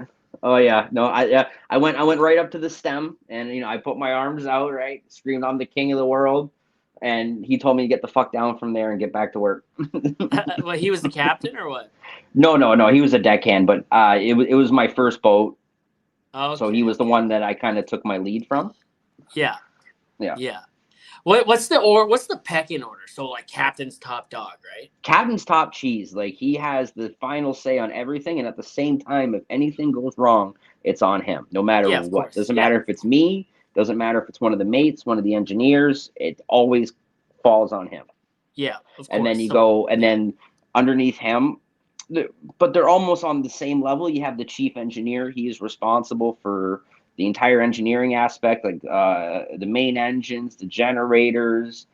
Oh yeah. No, I went right up to the stem, and I put my arms out, right, screamed, "I'm the king of the world," and he told me to get the fuck down from there and get back to work. Well, he was the captain or what? No, no, no. He was a deckhand, but it was my first boat, so he Okay, was the okay. one that I kind of took my lead from. Yeah, Yeah. yeah. What's the pecking order? So like captain's top dog, right? Captain's top cheese. Like he has the final say on everything, and at the same time, if anything goes wrong, it's on him, no matter Yeah, of what. course. Doesn't Yeah, matter if it's me. Doesn't matter if it's one of the mates, one of the engineers. It always falls on him. yeah, of And then course. you So go, and yeah, then underneath him, but they're almost on the same level. You have the chief engineer. He is responsible for the entire engineering aspect, like the main engines, the generators,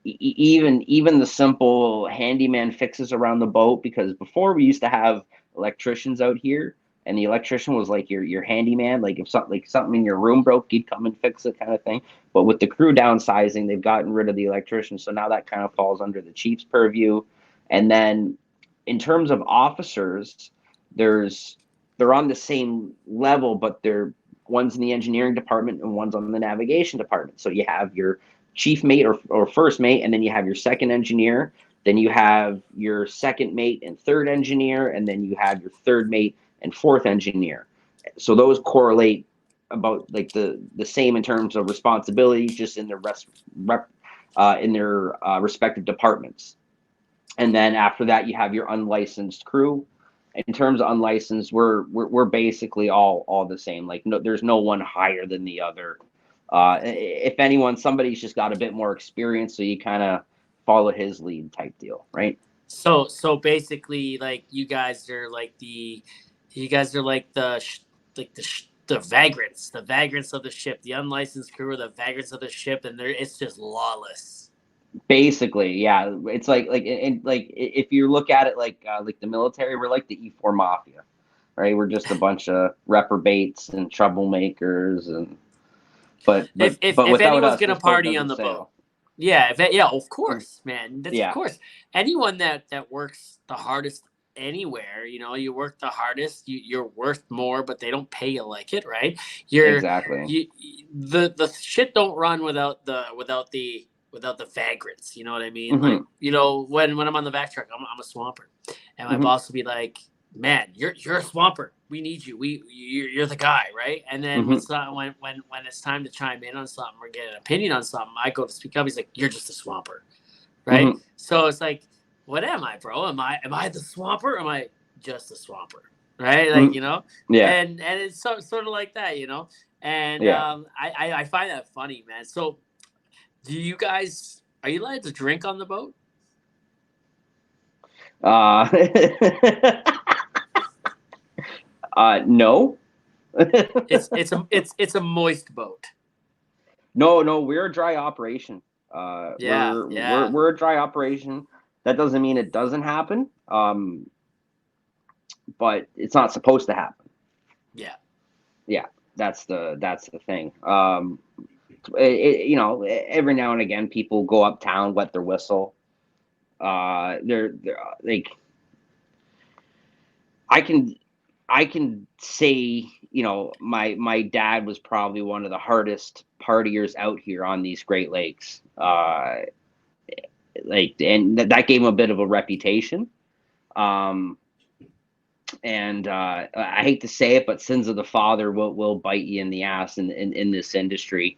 even the simple handyman fixes around the boat. Because before we used to have electricians out here, and the electrician was like your handyman. Like if something in your room broke, he'd come and fix it, kind of thing. But with the crew downsizing, they've gotten rid of the electrician, so now that kind of falls under the chief's purview. And then in terms of officers, there's they're on the same level, but they're one's in the engineering department and one's on the navigation department. So you have your chief mate or first mate, and then you have your second engineer, then you have your second mate and third engineer, and then you have your third mate and fourth engineer. So those correlate about like the same in terms of responsibility, just in their respective departments. And then after that, you have your unlicensed crew. In terms of unlicensed, we're basically all the same. Like no, there's no one higher than the other. If anyone, somebody's just got a bit more experience, so you kind of follow his lead type deal, right? So basically, like you guys are like the vagrants of the ship, the unlicensed crew, are the vagrants of the ship, and it's just lawless. Basically, yeah. It's like if you look at it like the military, we're like the E4 mafia, right? We're just a bunch of reprobates and troublemakers, and but If without anyone's us, gonna this boat party on doesn't the boat, sail. yeah, of course, man. That's of Yeah, course. Anyone that works the hardest anywhere, you work the hardest, you're worth more, but they don't pay you like it, right? You're exactly. the shit don't run without the vagrants. You know what I mean? Like, Hmm. when I'm on the back truck, I'm a swamper, and my Hmm. boss will be like, "Man, you're a swamper. We need you. You're the guy, right?" And then Hmm. when it's time to chime in on something or get an opinion on something, I go to speak up. He's like, "You're just a swamper," right? Hmm. So it's like, what am I, bro? Am I the swamper? Or am I just a swamper? Right? Like, Hmm. Yeah, and it's sort of like that. And yeah. I find that funny, man. So are you allowed to drink on the boat? Uh, no. It's a moist boat. No, we're a dry operation. Yeah, yeah, We're a dry operation. That doesn't mean it doesn't happen. But it's not supposed to happen. yeah. Yeah, that's the thing. Every now and again, people go uptown, wet their whistle. They're like, I can I can say, my dad was probably one of the hardest partiers out here on these Great Lakes. And that gave him a bit of a reputation. Um, and I hate to say it, but sins of the father will bite you in the ass in this industry.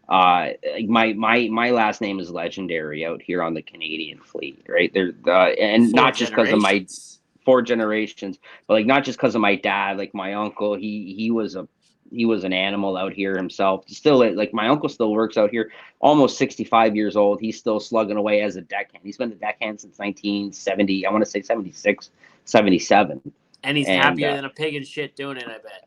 Like my last name is legendary out here on the Canadian fleet, right there, and Four not just because of my generations. 4 generations, but like not just because of my dad, like my uncle, he was an animal out here himself. Still, like my uncle still works out here, almost 65 years old. He's still slugging away as a deckhand. He's been a deckhand since 1970. I want to say 76, 77. And he's And happier than a pig in shit doing it, I bet.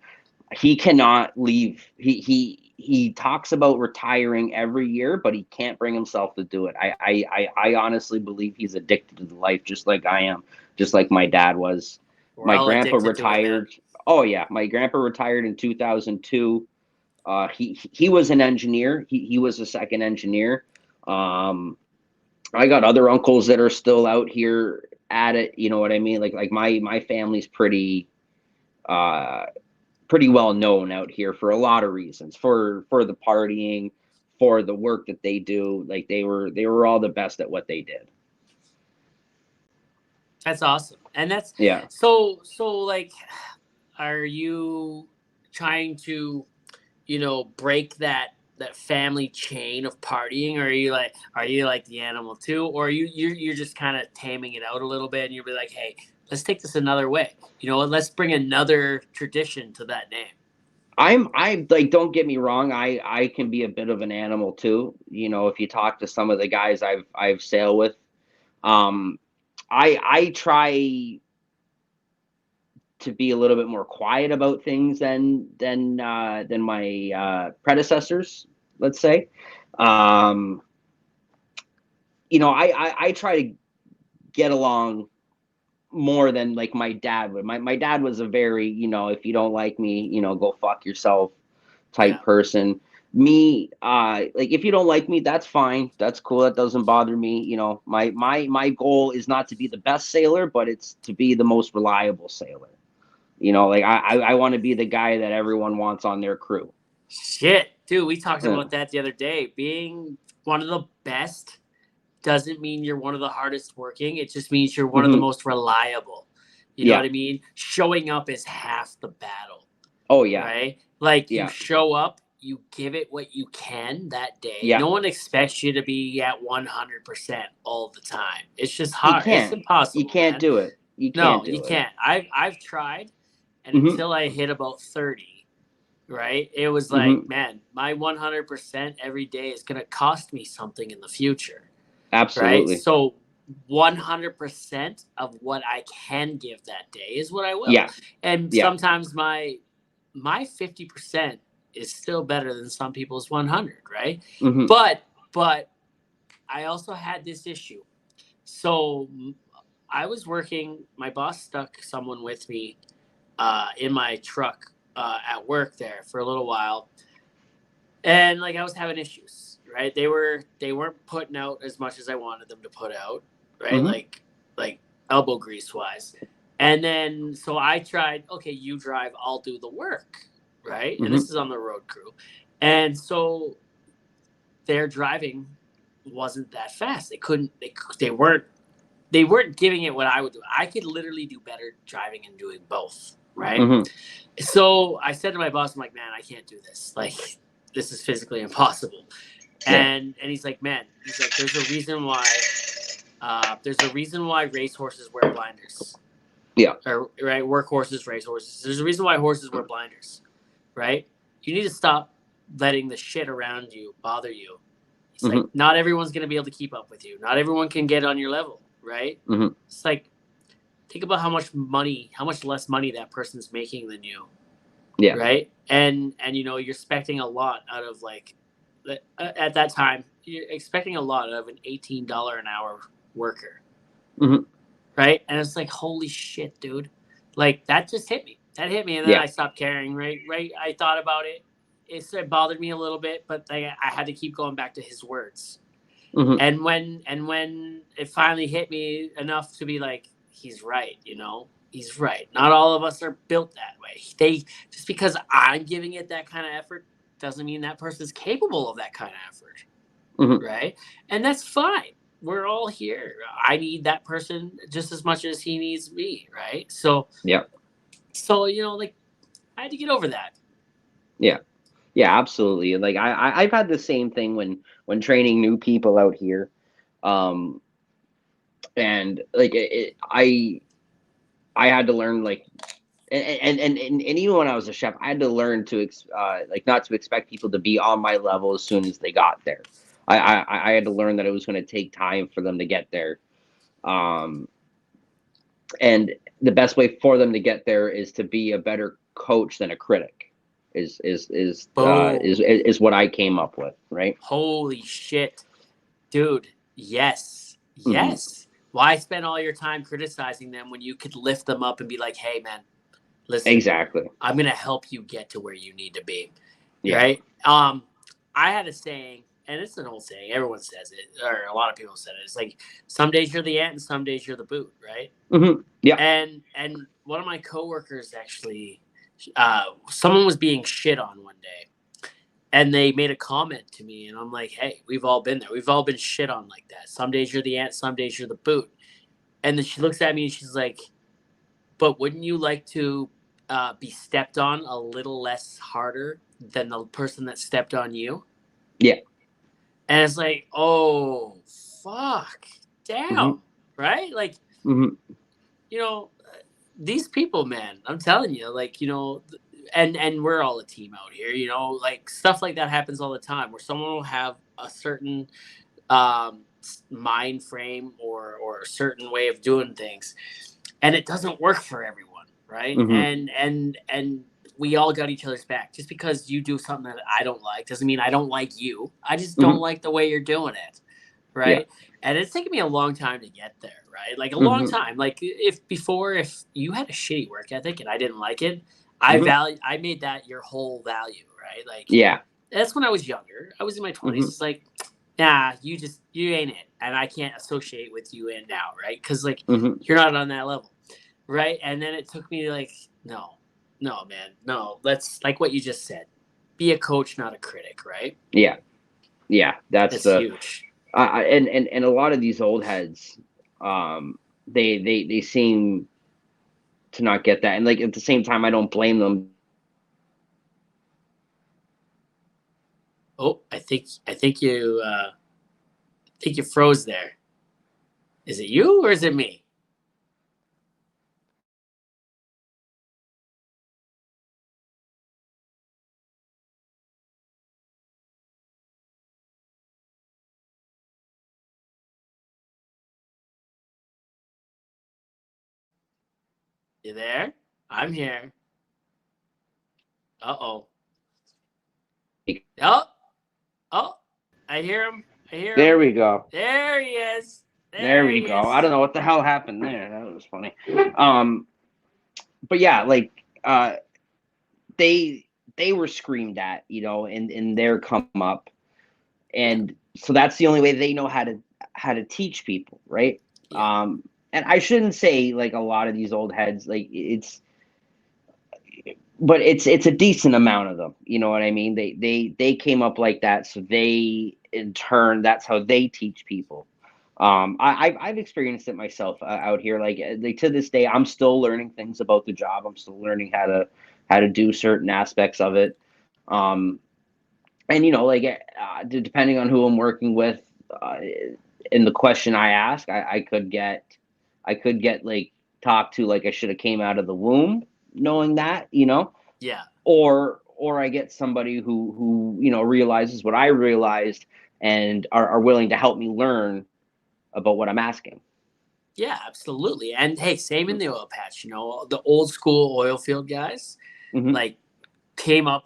he cannot leave. He talks about retiring every year, but he can't bring himself to do it. I honestly believe he's addicted to the life, just like I am, just like my dad was. We're My all grandpa addicted to it, man. retired. Oh yeah, my grandpa retired in 2002. He was an engineer. He was a second engineer. I got other uncles that are still out here at it. You know what I mean? Like my family's uh pretty well known out here for a lot of reasons, for the partying, for the work that they do. Like they were all the best at what they did. That's awesome. And that's Yeah. so like, are you trying to, break that family chain of partying, or are you like the animal too, or you're just kind of taming it out a little bit, and you'll be like, hey, let's take this another way. Let's bring another tradition to that name. I like, don't get me wrong, I can be a bit of an animal too. If you talk to some of the guys I've sailed with, um I try to be a little bit more quiet about things than my predecessors, let's say. um I try to get along more than like my dad would. My dad was a very, if you don't like me, go fuck yourself type Yeah. person. Me, like, if you don't like me, that's fine. That's cool. That doesn't bother me. My goal is not to be the best sailor, but it's to be the most reliable sailor. Like I want to be the guy that everyone wants on their crew. Shit, dude, we talked Yeah. about that the other day. Being one of the best doesn't mean you're one of the hardest working. It just means you're one of the Hmm. most reliable. You know Yeah. what I mean? Showing up is half the battle, Oh yeah. right? Like, you Yeah. show up, you give it what you can that day. Yeah. No one expects you to be at 100% all the time. It's just You hard. It's can't. You impossible, can't man. do it. You No, can't you do it. can't. I've tried, and Mhm. until I hit about 30, right? It was like, Mhm. man, my 100% every day is going to cost me something in the future, right? Absolutely. So 100% of what I can give that day is what I will. Yeah. And Yeah. sometimes my 50% is still better than some people's 100, right? Mhm. But I also had this issue. So I was working, my boss stuck someone with me in my truck at work there for a little while, and like I was having issues, right? They weren't putting out as much as I wanted them to put out, right? Mhm. Like elbow grease wise. And then so I tried, okay, you drive, I'll do the work, right? And Mhm. this is on the road crew. And so their driving wasn't that fast. They weren't giving it what I would do. I could literally do better driving and doing both, right? Mhm. So I said to my boss, I'm like, man, I can't do this. Like, this is physically impossible. Yeah. And he's like, man, he's like, there's a reason why racehorses wear blinders. Yeah. Or right, workhorses, racehorses. There's a reason why horses wear blinders, right? You need to stop letting the shit around you bother you. It's like Mhm. not everyone's gonna be able to keep up with you. Not everyone can get on your level, right? Mhm. It's like think about how much less money that person's making than you, Yeah. right? And you know you're expecting a lot out of like at that time you're expecting a lot out of an $18 an hour worker, Mhm. right? And it's like holy shit, dude, like that just hit me. That hit me, and then Yeah. I stopped caring. Right. I thought about it. It bothered me a little bit, but I had to keep going back to his words. Mhm. And when it finally hit me enough to be like, he's right, you know, he's right. Not all of us are built that way. They just because I'm giving it that kind of effort doesn't mean that person's capable of that kind of effort, Mhm. right? And that's fine. We're all here. I need that person just as much as he needs me, right? Yeah. So you know, like I had to get over that. Yeah. Yeah, absolutely. Like I've had the same thing when training new people out here. Um and like I had to learn like and even when I was a chef, I had to learn to like not to expect people to be on my level as soon as they got there. I had to learn that it was going to take time for them to get there. Um and the best way for them to get there is to be a better coach than a critic Boom. is what I came up with, right? Holy shit. Dude, yes. Hmm. Yes. Why spend all your time criticizing them when you could lift them up and be like, hey, man, listen, Exactly. I'm going to help you get to where you need to be. Yeah. Right? I had a saying, and it's an old saying. Everyone says it, or a lot of people said it. It's like, some days you're the ant and some days you're the boot, right? Hmm. Yeah. And one of my coworkers actually, someone was being shit on one day and they made a comment to me and I'm like, hey, we've all been there, we've all been shit on like that. Some days you're the ant, some days you're the boot. And then she looks at me and she's like, but wouldn't you like to be stepped on a little less harder than the person that stepped on you? Yeah. And it's like, oh fuck, Hmm. damn, right? Like, Hmm. you know, these people, man, I'm telling you, like, you know, and we're all a team out here, you know, like stuff like that happens all the time where someone will have a certain mind frame or a certain way of doing things, and it doesn't work for everyone, right? Hmm. And we all got each other's back. Just because you do something that I don't like doesn't mean I don't like you. I just don't Hmm. like the way you're doing it, Yeah. right? And it's taken me a long time to get there, right? Like a long Hmm. time. Like if you had a shitty work ethic and I didn't like it, Hmm. I made that your whole value, right? Like Yeah. that's when I was younger. I was in my 20s. Hmm. It's like, nah, you ain't it, and I can't associate with you in now, right? Because like Hmm. you're not on that level, right? And then it took me like, no, no, man, no. Let's like what you just said. Be a coach, not a critic, right? Yeah. Yeah. That's That's the huge. and a lot of these old heads, um, they seem to not get that, and like at the same time, I don't blame them Oh, I think you froze there. Is it you or is it me? You there? I'm here. Uh oh. Oh, oh, I hear him. I hear There him. we go. There he is. There There we he go. I is. don't know what the hell happened there. That was funny. Um, but yeah, like they they were screamed at, in their come up, Yeah, and so that's the only way they know how to teach people, right? yeah, And I shouldn't say like a lot of these old heads, like but it's a decent amount of them. You know what I mean? They came up like that, so they in turn that's how they teach people. I've experienced it myself out here. Like to this day, I'm still learning things about the job. I'm still learning how to do certain aspects of it. Um, and depending on who I'm working with, uh, in the question I ask, I could get like talked to like I should have came out of the womb, knowing that, yeah, or I get somebody who realizes what I realized and are willing to help me learn about what I'm asking. yeah. Absolutely. And hey, same in the oil patch. The old school oil field guys Mm-hmm. like came up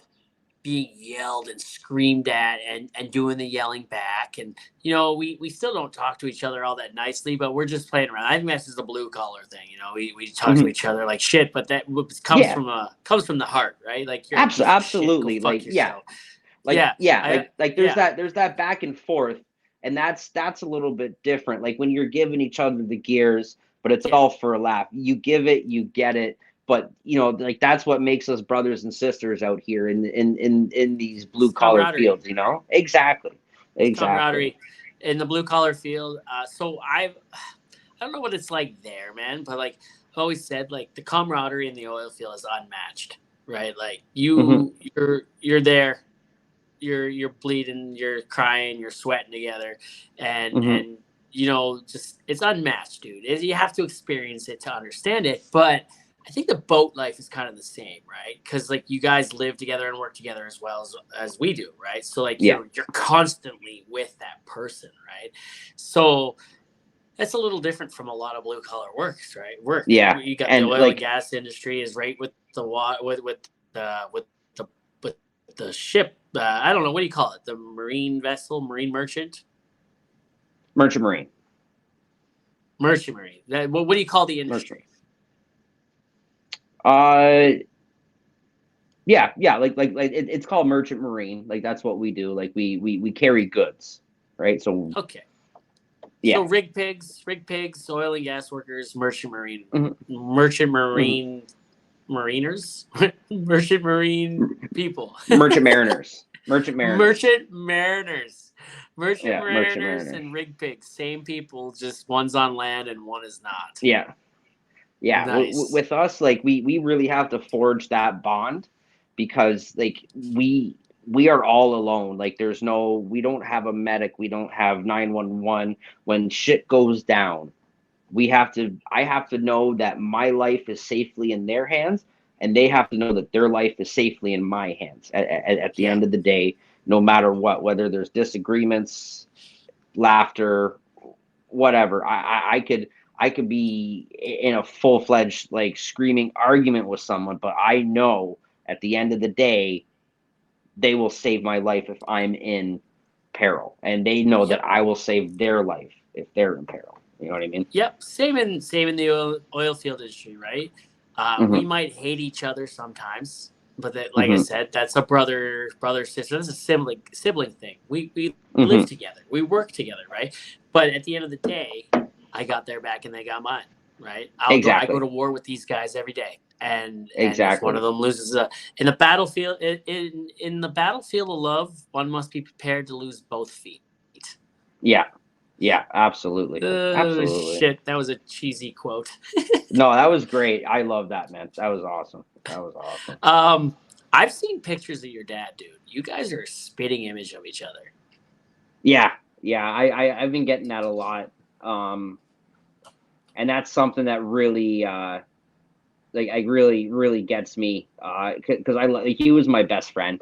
being yelled and screamed at and doing the yelling back. And we still don't talk to each other all that nicely, but we're just playing around. I think that's just a blue collar thing. We talk to Mm-hmm. each other like shit, but that comes Yeah, from the heart, right? Like you're a piece of shit, go absolutely. fuck Like, yeah, yourself. like Yeah, yeah, I like there's yeah, that back and forth, and that's a little bit different. Like when you're giving each other the gears, but it's yeah. all for a laugh. You give it, you get it. But like that's what makes us brothers and sisters out here in these blue It's collar camaraderie. fields. Exactly, It's exactly. camaraderie in the blue collar field. I don't know what it's like there, man, but like I've always said, like the camaraderie in the oil field is unmatched, right? Like Hmm. you're there, you're bleeding, you're crying, you're sweating together, Hmm. and just it's unmatched, dude. You have to experience it to understand it, but I think the boat life is kind of the same, right? Because like you guys live together and work together as well as we do, right? So like Yeah, you're constantly with that person, right? So that's a little different from a lot of blue collar works, right? Work. yeah, You got the and oil and like gas industry is right with the water the with the ship. I don't know what do you call it? The marine vessel, marine merchant, merchant marine, merchant marine. What do you call the merchant. industry? Uh, yeah, like it's called merchant marine. Like that's what we do. Like we carry goods, right? So Okay, so yeah. rig pigs, oil and gas workers, Hmm. merchant Hmm. marine mariners, merchant marine people. Merchant mariners, merchant mariners. Merchant Mariners. Merchant Yeah, merchant Mariners mariners. and Rig Pigs, same people, just one's on land and one is not. Yeah, yeah. Nice. With us, like we really have to forge that bond because like we are all alone. Like we don't have a medic, we don't have 911 when shit goes down. I have to know that my life is safely in their hands, and they have to know that their life is safely in my hands at the Yeah. end of the day, no matter what, whether there's disagreements, laughter, whatever. I could be in a full-fledged like screaming argument with someone, but I know at the end of the day they will save my life if I'm in peril, and they know that Yep. I will save their life if they're in peril. You know what I mean? Yep. Same in the oil field industry, right? We Hmm. might hate each other sometimes, but that, like I Hmm. said, that's a brother sister. That's a sibling thing. We live Hmm. together. We work together, right? But at the end of the day, I got their back and they got mine, right? I go Exactly. to war with these guys every day, and if one of Exactly. them loses in the battlefield in the battlefield of love, one must be prepared to lose both feet. Yeah. Yeah. Absolutely. Oh Absolutely. shit, that was a cheesy quote. No, that was great. I love that, man. That was awesome. That was awesome. um, I've seen pictures of your dad, dude. You guys are a spitting image of each other. Yeah, yeah, I've been getting that a lot, and that's something that really like I really gets me because he was my best friend.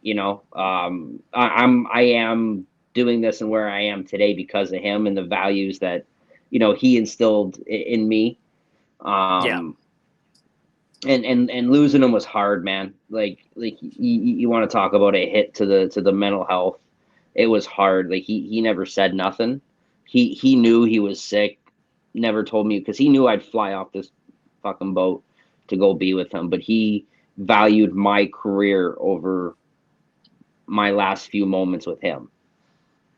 I am doing this and where I am today because of him and the values that he instilled in me. Yeah. Um, and losing him was hard, man. Like you want to talk about a hit to the mental health. It was hard. Like he never said nothing. He knew he was sick. Never told me because he knew I'd fly off this fucking boat to go be with him. But he valued my career over my last few moments with him.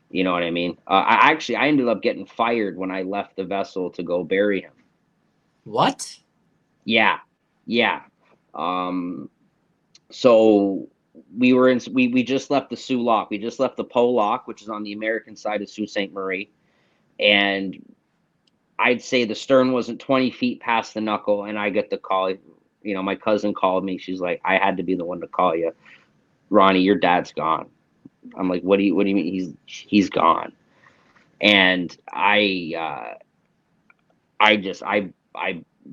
You know what I mean? I ended up getting fired when I left the vessel to go bury him. What? Yeah, yeah. Um, so we just left the Sioux Lock. We just left the Po Lock, which is on the American side of Sault Ste. Marie, and I'd say the stern wasn't 20 feet past the knuckle, and I get the call. My cousin called me. She's like, I had to be the one to call you, Ronnie. Your dad's gone. I'm like, what do you mean he's gone? And I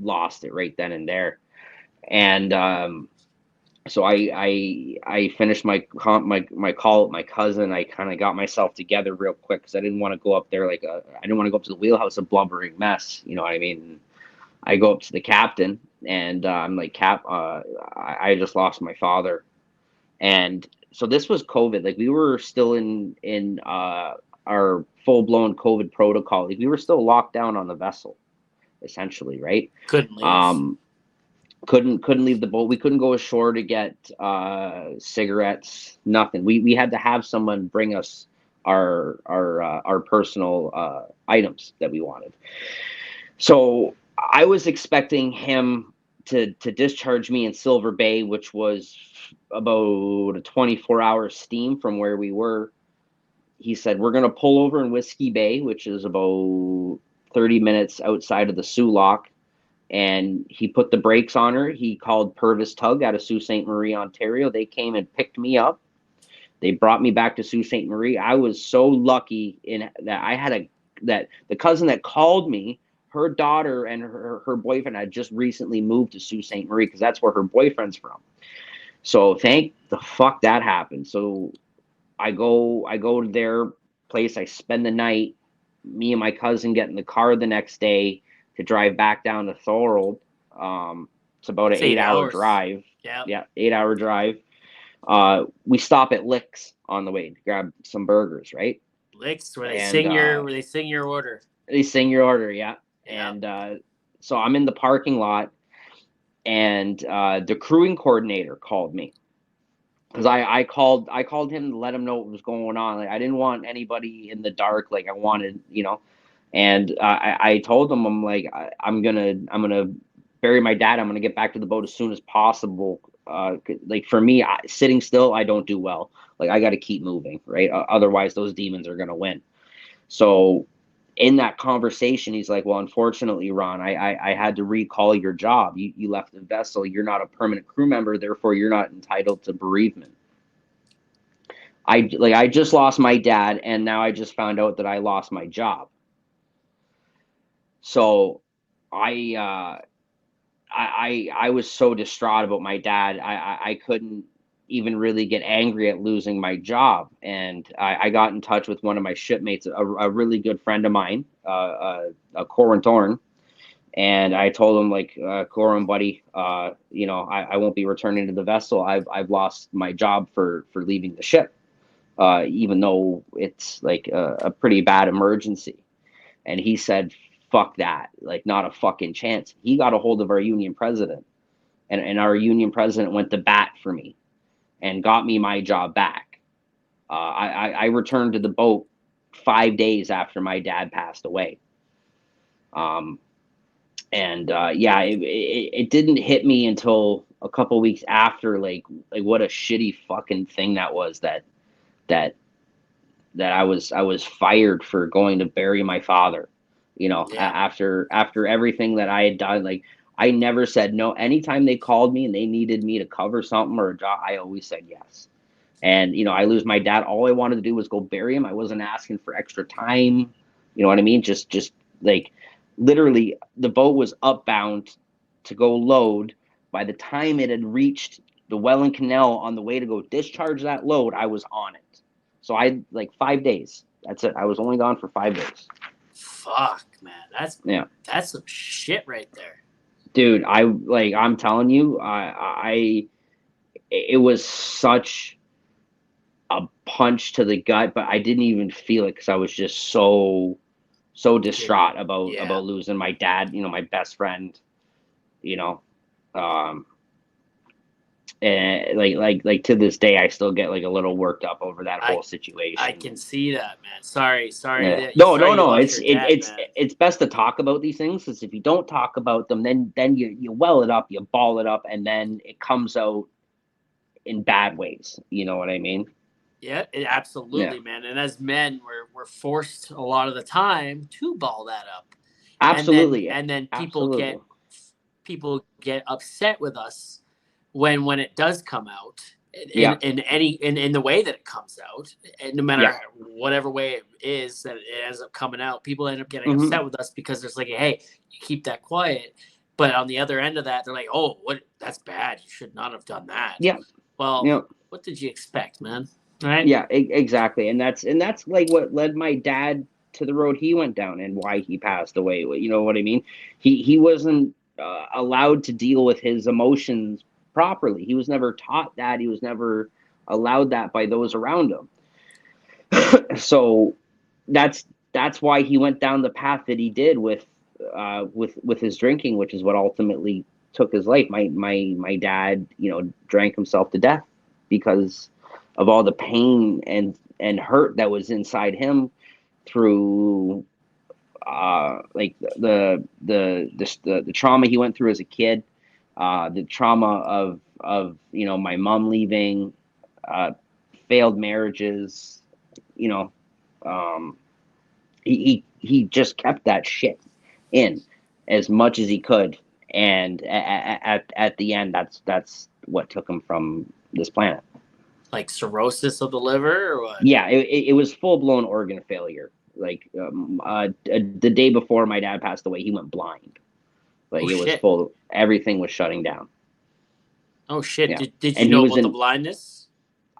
lost it right then and there. And so I finished my call with my cousin. I kind of got myself together real quick because I didn't want to go up there I didn't want to go up to the wheelhouse a blubbering mess. You know what I mean? I go up to the captain and I'm like, Cap, I just lost my father. And so this was COVID. Like we were still in our full blown COVID protocol. Like we were still locked down on the vessel, essentially, right? Couldn't leave. Um, couldn't leave the boat. We couldn't go ashore to get cigarettes. Nothing. We had to have someone bring us our personal items that we wanted. So I was expecting him to discharge me in Silver Bay, which was about a 24-hour steam from where we were. He said, we're going to pull over in Whiskey Bay, which is about 30 minutes outside of the Sioux Lock. And he put the brakes on her. He called Purvis Tug out of Sault Ste. Marie, Ontario. They came and picked me up. They brought me back to Sault Ste. Marie. I was so lucky in that I had that the cousin that called me, her daughter and her boyfriend had just recently moved to Sault Ste. Marie because that's where her boyfriend's from. So thank the fuck that happened. So I go to their place. I spend the night. Me and my cousin get in the car the next day to drive back down to Thorold. It's about an It's 8 hour 8 hours. drive. Yeah. Yeah, 8 hour drive. We stop at Licks on the way to grab some burgers, right? Licks where they And sing your order. they sing your order, yeah. Yeah. And so I'm in the parking lot, and the crewing coordinator called me because I called him to let him know what was going on. Like I didn't want anybody in the dark. Like I wanted, and I told him I'm like I'm gonna bury my dad. I'm gonna get back to the boat as soon as possible. Like for me, sitting still, I don't do well. Like I got to keep moving, right? Otherwise, those demons are gonna win. So in that conversation, he's like, well, unfortunately, Ron, I had to recall your job. You left the vessel. You're not a permanent crew member. Therefore, you're not entitled to bereavement. I just lost my dad, and now I just found out that I lost my job. So I I was so distraught about my dad. I couldn't even really get angry at losing my job, and I got in touch with one of my shipmates, a really good friend of mine, a Corin Thorn, and I told him like, Corin, buddy, I won't be returning to the vessel. I've lost my job for leaving the ship, even though it's like a pretty bad emergency. And he said, fuck that, like not a fucking chance. He got a hold of our union president, and our union president went to bat for me and got me my job back. I returned to the boat 5 days after my dad passed away. Um, and yeah, it didn't hit me until a couple weeks after, like what a shitty fucking thing that was, that I was fired for going to bury my father. Yeah. After everything that I had done, like I never said no. Anytime they called me and they needed me to cover something or a job, I always said yes. And, I lose my dad. All I wanted to do was go bury him. I wasn't asking for extra time. You know what I mean? Just like literally the boat was upbound to go load. By the time it had reached the Welland Canal on the way to go discharge that load, I was on it. So I like 5 days. That's it. I was only gone for 5 days. Fuck, man. Yeah. That's some shit right there. Dude, I'm telling you, it was such a punch to the gut, but I didn't even feel it because I was just so distraught about losing my dad, my best friend, you know. And like to this day I still get like a little worked up over that whole situation. I can see that, man. Sorry. Yeah. That No, sorry you lost it's your dad, it's man. it's best to talk about these things, because if you don't talk about them, then you well it up, you ball it up, and then it comes out in bad ways. You know what I mean? Yeah, Yeah. absolutely, man. And as men, we're forced a lot of the time to ball that up, Absolutely. and then Absolutely. people get upset with us when it does come out Yeah. in the way that it comes out, and no matter Yeah. whatever way it is that it ends up coming out, people end up getting Mm-hmm. upset with us because there's like, hey, you keep that quiet. But on the other end of that, they're like, oh, what? That's bad. You should not have done that. Yeah. Well, Yeah. what did you expect, man? Right? Yeah, exactly. And that's like what led my dad to the road he went down and why he passed away. You know what I mean? He wasn't allowed to deal with his emotions properly. He was never taught that. He was never allowed that by those around him. So that's why he went down the path that he did with his drinking, which is what ultimately took his life. My dad, drank himself to death because of all the pain and hurt that was inside him through like the trauma he went through as a kid, the trauma of my mom leaving, failed marriages, you know, um, he just kept that shit in as much as he could, and at the end, that's what took him from this planet. Like cirrhosis of the liver, or what? Yeah, it was full blown organ failure. Like the day before my dad passed away, he went blind. Like Oh it was shit! full. Everything was shutting down. Oh shit! Yeah, Did you and he know was about the in. blindness?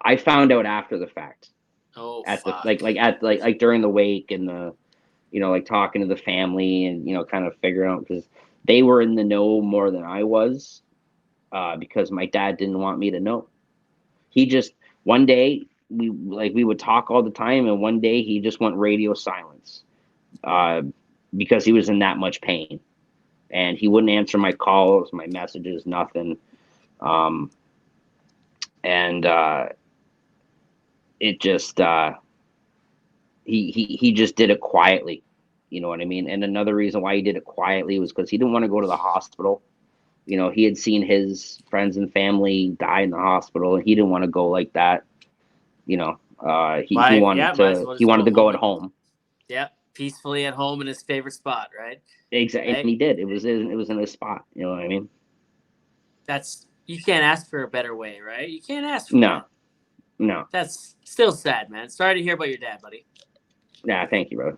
I found out after the fact. Oh At the fuck! like during the wake and the like talking to the family and kind of figuring out, because they were in the know more than I was, because my dad didn't want me to know. He just one day we would talk all the time, and one day he just went radio silence, uh, because he was in that much pain, and he wouldn't answer my calls, my messages, nothing. Um, and it just he just did it quietly. You know what I mean? And another reason why he did it quietly was because he didn't want to go to the hospital. He had seen his friends and family die in the hospital, and he didn't want to go like that. He wanted Might as to well just go go home at home. yeah, peacefully at home in his favorite spot, right? Exactly, and Right. he did. It was in his spot. You know what I mean? That's you can't ask for a better way, right? You can't ask for No, that. no. That's still sad, man. Sorry to hear about your dad, buddy. Nah, thank you, bro.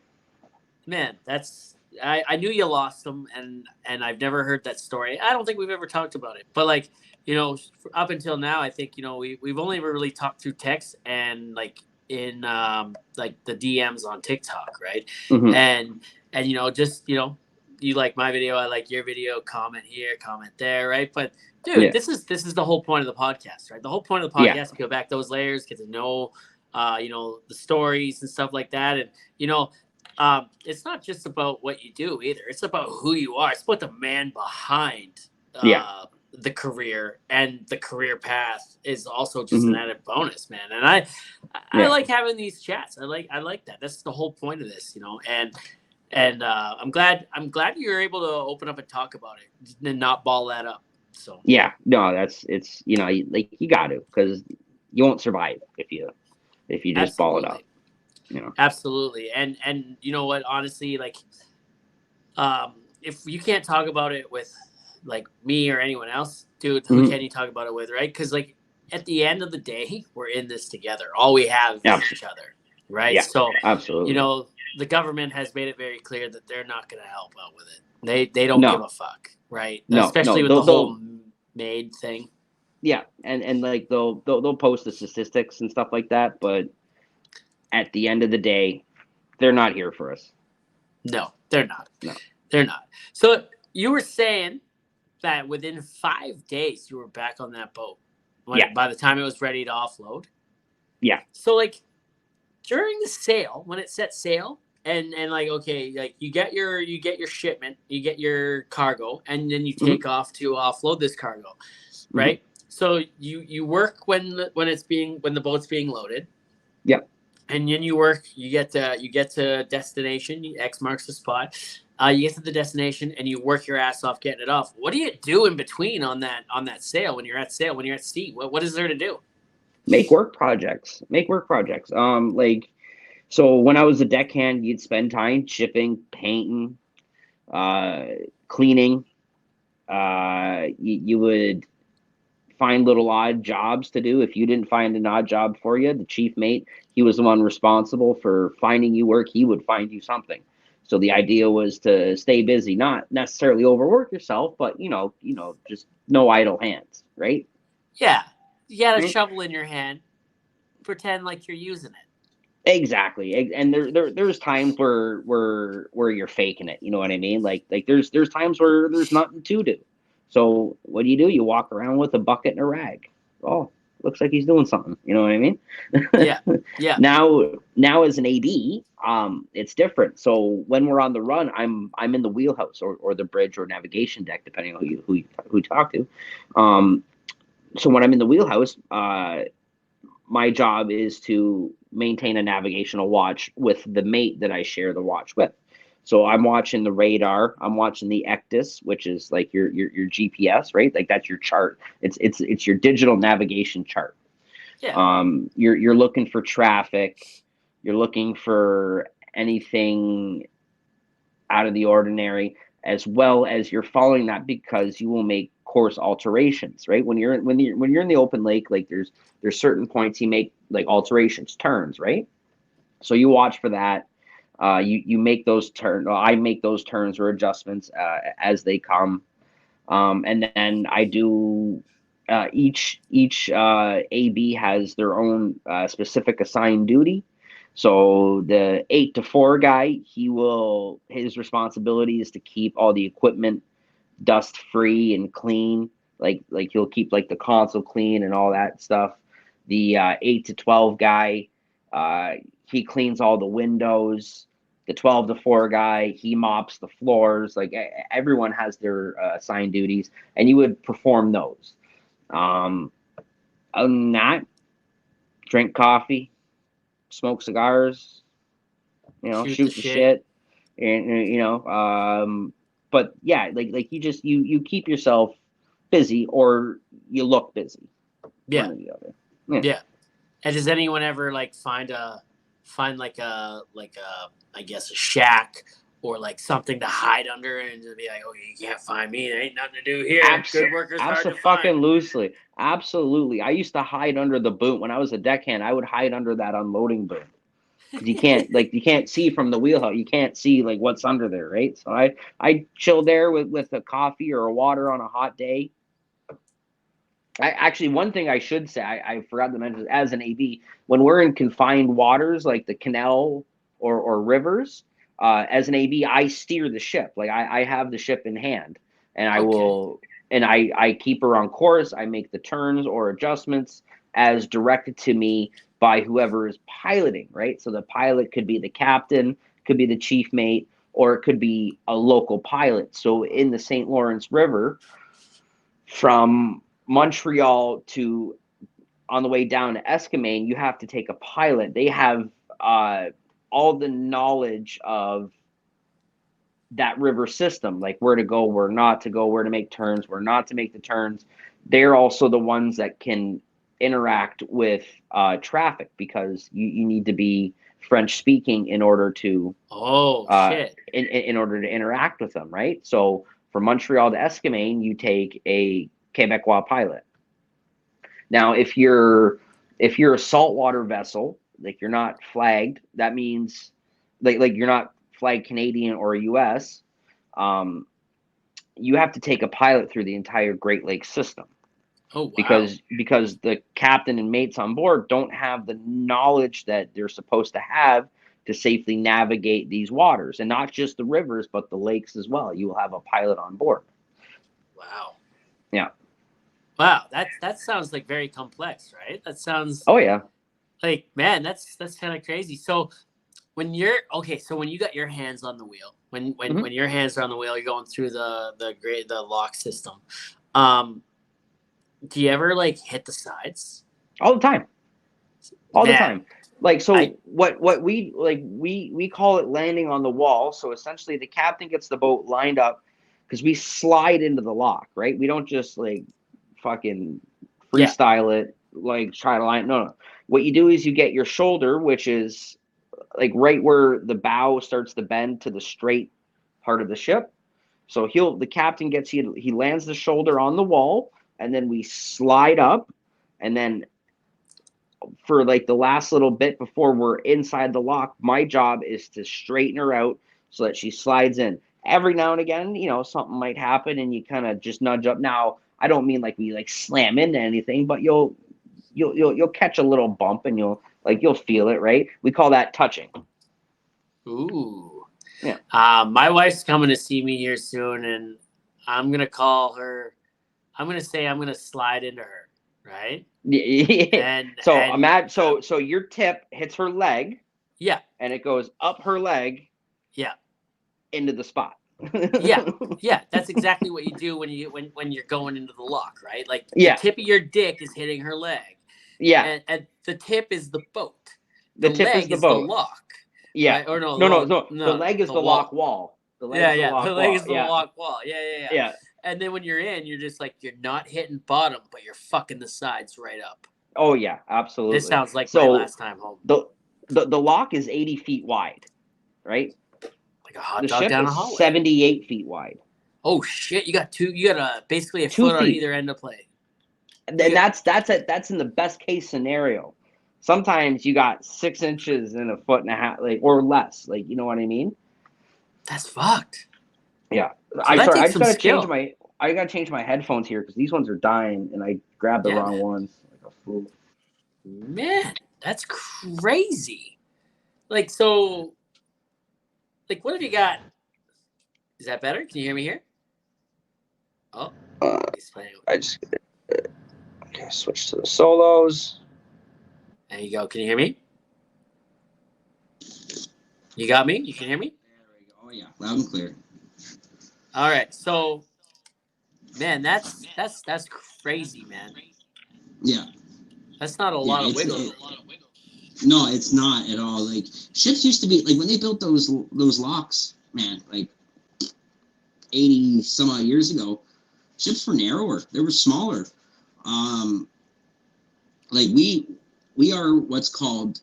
Man, that's I knew you lost him, and I've never heard that story. I don't think we've ever talked about it, but like up until now, I think we've only ever really talked through text and like in like the DMs on TikTok, right? Hmm. And just you like my video, I like your video, comment here, comment there, right? But dude, Yeah, this is the whole point of the podcast, right? The whole point of the yeah. podcast to peel back those layers, get to know the stories and stuff like that, and it's not just about what you do either. It's about who you are. It's about the man behind Yeah. the career, and the career path is also just an Hmm. added bonus, man. And I Yeah. like having these chats. I like that. That's the whole point of this, And I'm glad you're able to open up and talk about it and not ball that up. So Yeah. No, it's like you got to, because you won't survive if you just ball it up. absolutely, You know. absolutely, and you know what? Honestly, like if you can't talk about it with like me or anyone else, dude, who Mhm. can you talk about it with, right? Because like at the end of the day, we're in this together. All we have is Abs- each other, right? yeah, So, you absolutely. know, the government has made it very clear that they're not going to help out with it. They don't give No, a fuck, right? no. Especially with the whole maid thing. Yeah, and like they'll post the statistics and stuff like that, but at the end of the day, they're not here for us. No, they're not. No. They're not. So you were saying that within 5 days you were back on that boat Yeah, by the time it was ready to offload. yeah. So like during the sail, when it set sail, and like okay, like you get your shipment, you get your cargo, and then you Hmm. take off to offload this cargo, Hmm. right? So you work when the boat's being loaded, Yeah. and then you work. You get to destination. X marks the spot. You get to the destination and you work your ass off getting it off. What do you do in between on that sail when you're at sail when you're at sea? What is there to do? Make work projects. Make work projects. Like so when I was a deckhand, you'd spend time chipping, painting, uh, cleaning. You would find little odd jobs to do. If you didn't find an odd job for you, the chief mate, he was the one responsible for finding you work. He would find you something. So the idea was to stay busy, not necessarily overwork yourself, but just no idle hands, right? Yeah, you got a Right? shovel in your hand. Pretend like you're using it. Exactly. And there's times where you're faking it. You know what I mean? Like there's times where there's nothing to do. So what do? You walk around with a bucket and a rag. Oh, looks like he's doing something. You know what I mean? Yeah, yeah, Now as an AD, it's different. So when we're on the run, I'm in the wheelhouse or the bridge or navigation deck, depending on who you talk to. Um, so when I'm in the wheelhouse, my job is to maintain a navigational watch with the mate that I share the watch with. So I'm watching the radar, I'm watching the ectis, which is like your GPS, right? Like that's your chart. It's your digital navigation chart. yeah. You're looking for traffic, you're looking for anything out of the ordinary, as well as you're following that because you will make course alterations, right? When you're in the open lake, like there's certain points you make like alterations, turns, right? So you watch for that. You make those turns. I make those turns or adjustments as they come, and then I do. Each AB has their own specific assigned duty. So the 8 to 4 guy, his responsibility is to keep all the equipment dust free and clean. Like he'll keep like the console clean and all that stuff. The 8 to 12 guy, uh, he cleans all the windows. The 12 to 4 guy, he mops the floors. Like everyone has their assigned duties, and you would perform those. Um, Other than that, drink coffee, smoke cigars, Shoot the shoot the shit. shit, and but yeah, like you keep yourself busy or you look busy, one Yeah, or the other. Yeah, yeah. And does anyone ever like find like a I guess a shack or like something to hide under and just be like, oh, you can't find me. There ain't nothing to do here. Good workers hard to find. Absolutely, absolutely. I used to hide under the boot when I was a deckhand. I would hide under that unloading boot because you can't see from the wheelhouse. You can't see like what's under there, right? So I chill there with a coffee or a water on a hot day. I actually, one thing I should say, I forgot to mention, as an AV, when we're in confined waters like the canal or rivers, as an AV, I steer the ship. Like I have the ship in hand, and I Okay. will, and I keep her on course. I make the turns or adjustments as directed to me by whoever is piloting. Right, so the pilot could be the captain, could be the chief mate, or it could be a local pilot. So in the St. Lawrence River, from Montreal to on the way down to Esquimane, you have to take a pilot. They have uh, all the knowledge of that river system, like where to go, where not to go, where to make turns, where not to make the turns. They're also the ones that can interact with traffic because you need to be French speaking in order to Oh shit. in order to interact with them, right? So From Montreal to Esquimalt, you take a Quebecois pilot. Now, if you're a saltwater vessel, like you're not flagged, that means like you're not flagged Canadian or US, you have to take a pilot through the entire Great Lakes system. Oh, wow. Because the captain and mates on board don't have the knowledge that they're supposed to have to safely navigate these waters, and not just the rivers, but the lakes as well. You will have a pilot on board. Wow. Yeah. Wow, that sounds like very complex, right? That sounds Oh yeah. like, man, that's kind of crazy. So when you got your hands on the wheel, when your hands are on the wheel, you're going through the lock system. Do you ever like hit the sides? All the time. All the time. Like, so what we call it landing on the wall. So essentially the captain gets the boat lined up, because we slide into the lock, right? We don't just like fucking freestyle it, like try to line. No. What you do is you get your shoulder, which is like right where the bow starts to bend to the straight part of the ship. So the captain gets, he lands the shoulder on the wall, and then we slide up, and then for like the last little bit before we're inside the lock, my job is to straighten her out so that she slides in. Every now and again, something might happen and you kind of just nudge up. Now, I don't mean like we like slam into anything, but you'll catch a little bump and you'll feel it, right? We call that touching. Ooh. Yeah. My wife's coming to see me here soon, and I'm gonna call her. I'm gonna say I'm gonna slide into her, right? Yeah. So your tip hits her leg. Yeah. And it goes up her leg. Yeah. Into the spot. Yeah. That's exactly what you do when you're going into the lock, right? Like the tip of your dick is hitting her leg. Yeah. And the tip is the boat. The tip leg is the boat. The lock. Yeah. Right? Or no. The leg is the lock wall. The leg is the lock wall. Yeah. Yeah. And then when you're in, you're just like, you're not hitting bottom, but you're fucking the sides right up. Oh yeah, absolutely. This sounds like my last time home. The lock is 80 feet wide, right? Like a hot dog down a hallway. 78 feet wide. Oh shit! You got basically a foot on either end of play. And that's in the best case scenario. Sometimes you got 6 inches and a foot and a half, like, or less. Like, you know what I mean? That's fucked. Yeah. So I just gotta change my headphones here because these ones are dying and I grabbed the wrong ones. Like a fool. Man, that's crazy. Like, so, like, what have you got? Is that better? Can you hear me here? Oh, he's playing. I just switch to the solos. There you go. Can you hear me? You got me? You can hear me? There we go. Oh yeah, loud and clear. All right. So, man, that's crazy, man. Yeah. That's not a lot of wiggle. No, it's not at all. Like, ships used to be, like, when they built those locks, man, like 80 some odd years ago, ships were narrower. They were smaller. Like, we are what's called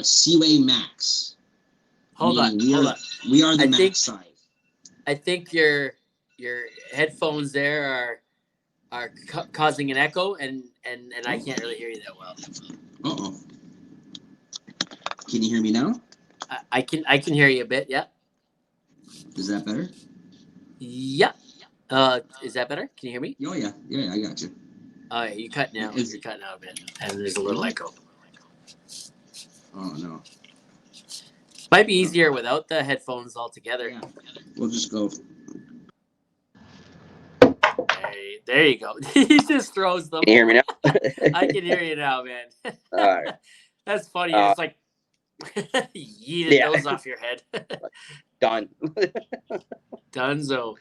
Seaway Max. Hold on. We are the max size. I think your headphones there are causing an echo, and I can't really hear you that well. Uh-oh. Can you hear me now? I can hear you a bit. Yeah. Is that better? Yeah. Is that better? Can you hear me? Oh yeah, I got you. Oh yeah, you're cutting out. You're cutting out a bit, and there's a little echo. Oh no. Might be easier without the headphones altogether. Yeah. We'll just go. There you go. He just throws them. Can you hear me now? I can hear you now, man. All right. That's funny. It's like yeeted those off your head. Done. Donezo.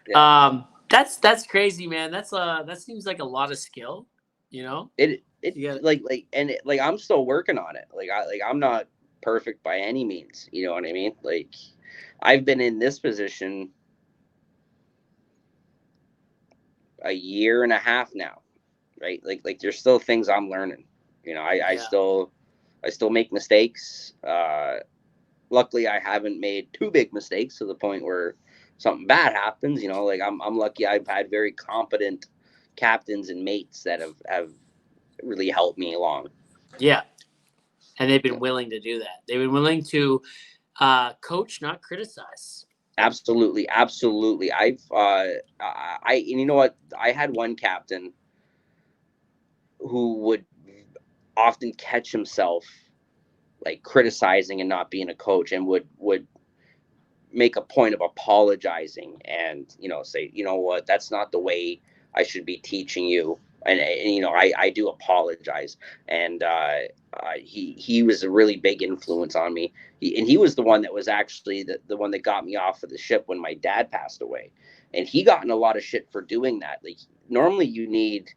Yeah. That's crazy, man. That seems like a lot of skill. You know. I'm still working on it. I'm not perfect by any means. You know what I mean? Like, I've been in this position a year and a half now, right? Like there's still things I'm learning. You know, I still make mistakes. Luckily, I haven't made too big mistakes to the point where something bad happens, like I'm lucky I've had very competent captains and mates that have really helped me along. Yeah. And they've been willing to do that. They've been willing to coach, not criticize. Absolutely. And you know what? I had one captain who would often catch himself like criticizing and not being a coach, and would make a point of apologizing and say, you know what, that's not the way I should be teaching you, and I do apologize. And he was a really big influence on me. He was the one that was actually the one that got me off of the ship when my dad passed away, and he got in a lot of shit for doing that. Like, normally you need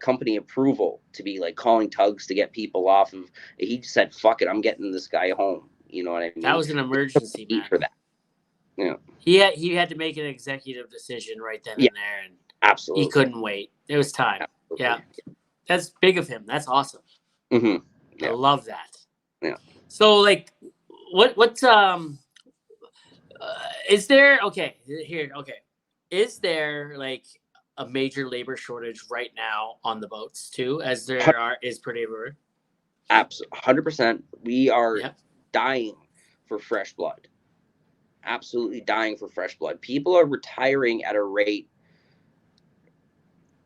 company approval to be like calling tugs to get people off of. He just said, fuck it, I'm getting this guy home. You know what I mean? That was an emergency, man. For that. Yeah. He had to make an executive decision right then and there, and absolutely, he couldn't wait. It was time. Absolutely. Yeah, that's big of him. That's awesome. Mm-hmm. Yeah. I love that. Yeah. So, like, what is there? Okay, here. Okay, is there like a major labor shortage right now on the boats too, as there is per neighborhood? Absolutely, 100%. We are dying for fresh blood. Absolutely dying for fresh blood. People are retiring at a rate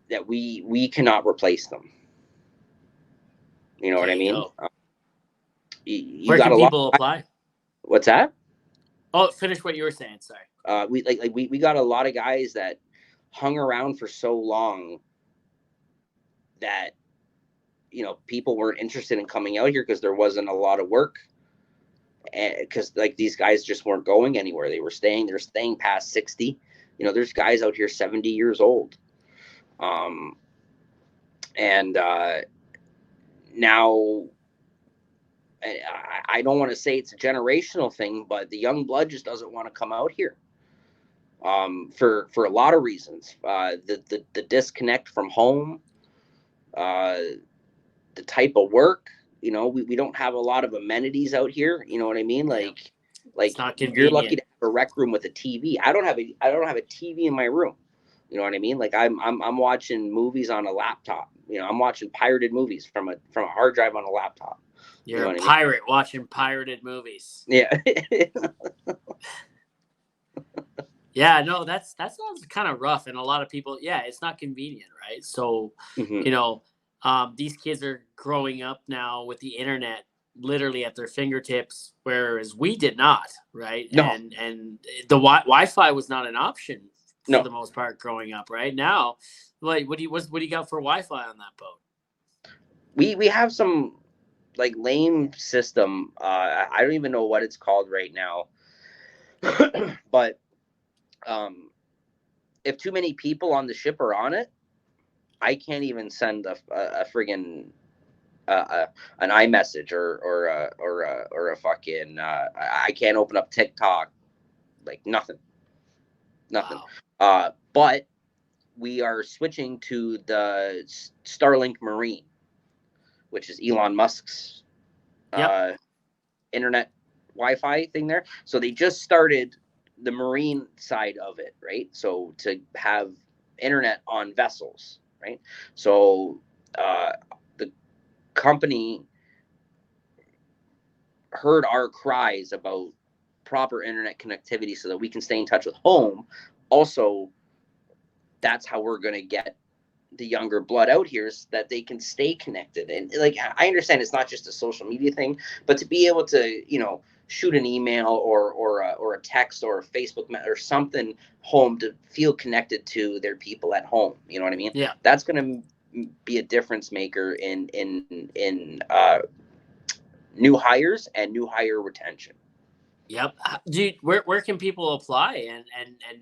that we cannot replace them. You know what I mean? You Where got can people apply? What's that? Oh, finish what you were saying. Sorry. We got a lot of guys that hung around for so long that people weren't interested in coming out here because there wasn't a lot of work, and because like these guys just weren't going anywhere. They're staying past 60. There's guys out here 70 years old, and now I don't want to say it's a generational thing, but the young blood just doesn't want to come out here, for a lot of reasons. The disconnect from home, the type of work. We don't have a lot of amenities out here. You know what I mean? Like you're lucky to have a rec room with a TV. I don't have a TV in my room. You know what I mean? Like I'm watching movies on a laptop. I'm watching pirated movies from a hard drive on a laptop. You're a pirate watching pirated movies. Yeah. Yeah, no, that sounds kind of rough, and a lot of people, it's not convenient, right? So, these kids are growing up now with the internet literally at their fingertips, whereas we did not, right? No. And the Wi-Fi was not an option for the most part growing up, right? Now, what do you got for Wi-Fi on that boat? We have some like lame system. I don't even know what it's called right now, but if too many people on the ship are on it, I can't even send a friggin' an iMessage or a fucking I can't open up TikTok, like nothing. Wow. But we are switching to the Starlink Marine, which is Elon Musk's internet Wi-Fi thing there. So they just started the marine side of it, right? So to have internet on vessels, right? So the company heard our cries about proper internet connectivity so that we can stay in touch with home. Also, that's how we're going to get the younger blood out here, so that they can stay connected. And like, I understand it's not just a social media thing, but to be able to, shoot an email or a text or a Facebook or something home to feel connected to their people at home. You know what I mean? Yeah. That's going to be a difference maker in new hires and new hire retention. Yep. Where can people apply and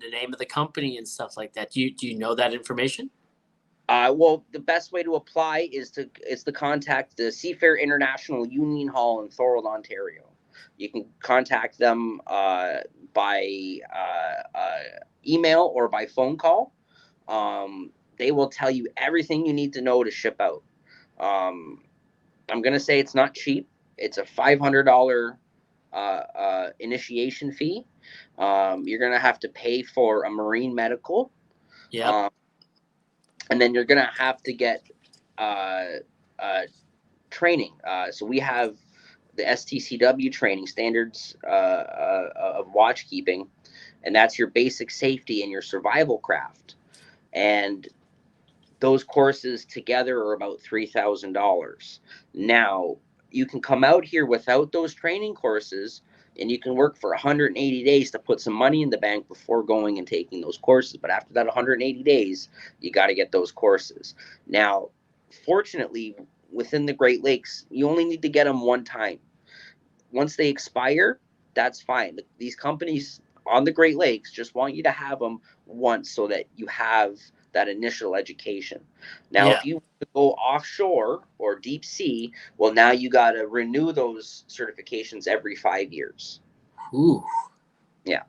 the name of the company and stuff like that? Do you know that information? Well, the best way to apply is to contact the Seafair International Union Hall in Thorold, Ontario. You can contact them by email or by phone call. They will tell you everything you need to know to ship out. I'm going to say it's not cheap. It's a $500 initiation fee. You're going to have to pay for a marine medical. Yep. And then you're going to have to get training. So we have the STCW training, standards of watch keeping, and that's your basic safety and your survival craft. And those courses together are about $3,000. Now, you can come out here without those training courses and you can work for 180 days to put some money in the bank before going and taking those courses. But after that 180 days, you got to get those courses. Now, fortunately, within the Great Lakes, you only need to get them one time. Once they expire, that's fine. These companies on the Great Lakes just want you to have them once so that you have that initial education. Now, Yeah. if you go offshore or deep sea, well, now you got to renew those certifications every 5 years. Ooh. Yeah.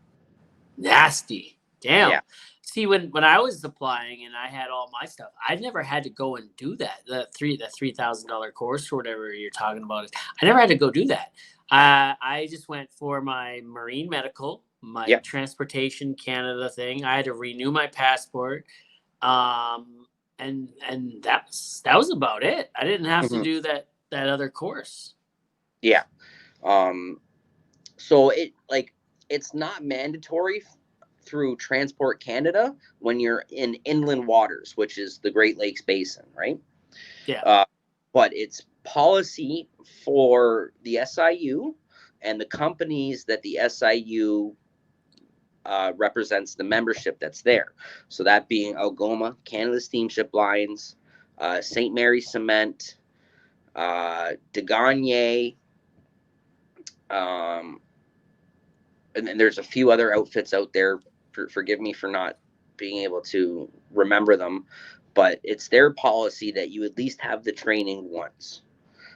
Nasty. Damn. Yeah. See, when I was applying and I had all my stuff, I never had to go and do that. The $3,000 course or whatever you're talking about. I never had to go do that. I just went for my marine medical, my Yep. Transportation Canada thing. I had to renew my passport. And that was about it. I didn't have to do that other course. Yeah. So it's not mandatory through Transport Canada when you're in inland waters, which is the Great Lakes Basin, right? Yeah. But it's policy for the SIU and the companies that the SIU represents the membership that's there. So that being Algoma, Canada Steamship Lines, St. Mary Cement, Degagné, and then there's a few other outfits out there. Forgive me for not being able to remember them, but it's their policy that you at least have the training once.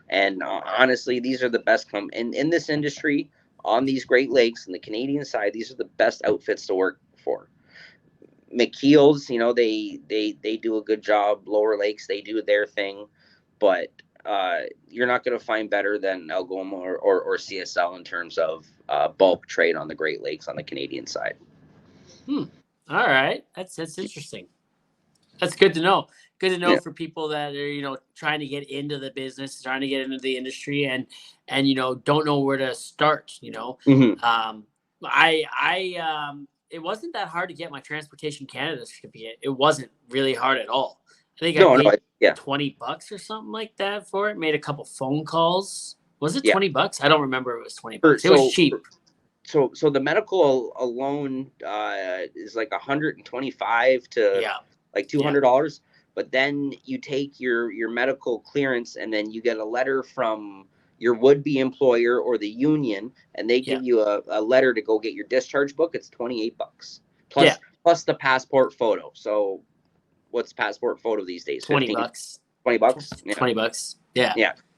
And honestly, these are the best in this industry on these Great Lakes and the Canadian side. These are the best outfits to work for. McKeel's, they do a good job. Lower Lakes, they do their thing, but you're not going to find better than Algoma or CSL in terms of bulk trade on the Great Lakes on the Canadian side. All right, that's interesting. That's good to know. Good to know for people that are trying to get into the business, trying to get into the industry, and don't know where to start. Mm-hmm. It wasn't that hard to get my Transportation Canada certificate. It wasn't really hard at all. I think I paid $20 or something like that for it. Made a couple phone calls. Was it $20? I don't remember. It was $20. It was cheap. So the medical alone is like $125 to like $200. But then you take your medical clearance and then you get a letter from your would-be employer or the union, and they give you a letter to go get your discharge book. It's $28 plus the passport photo. So what's passport photo these days? $20. $20? Yeah. $20.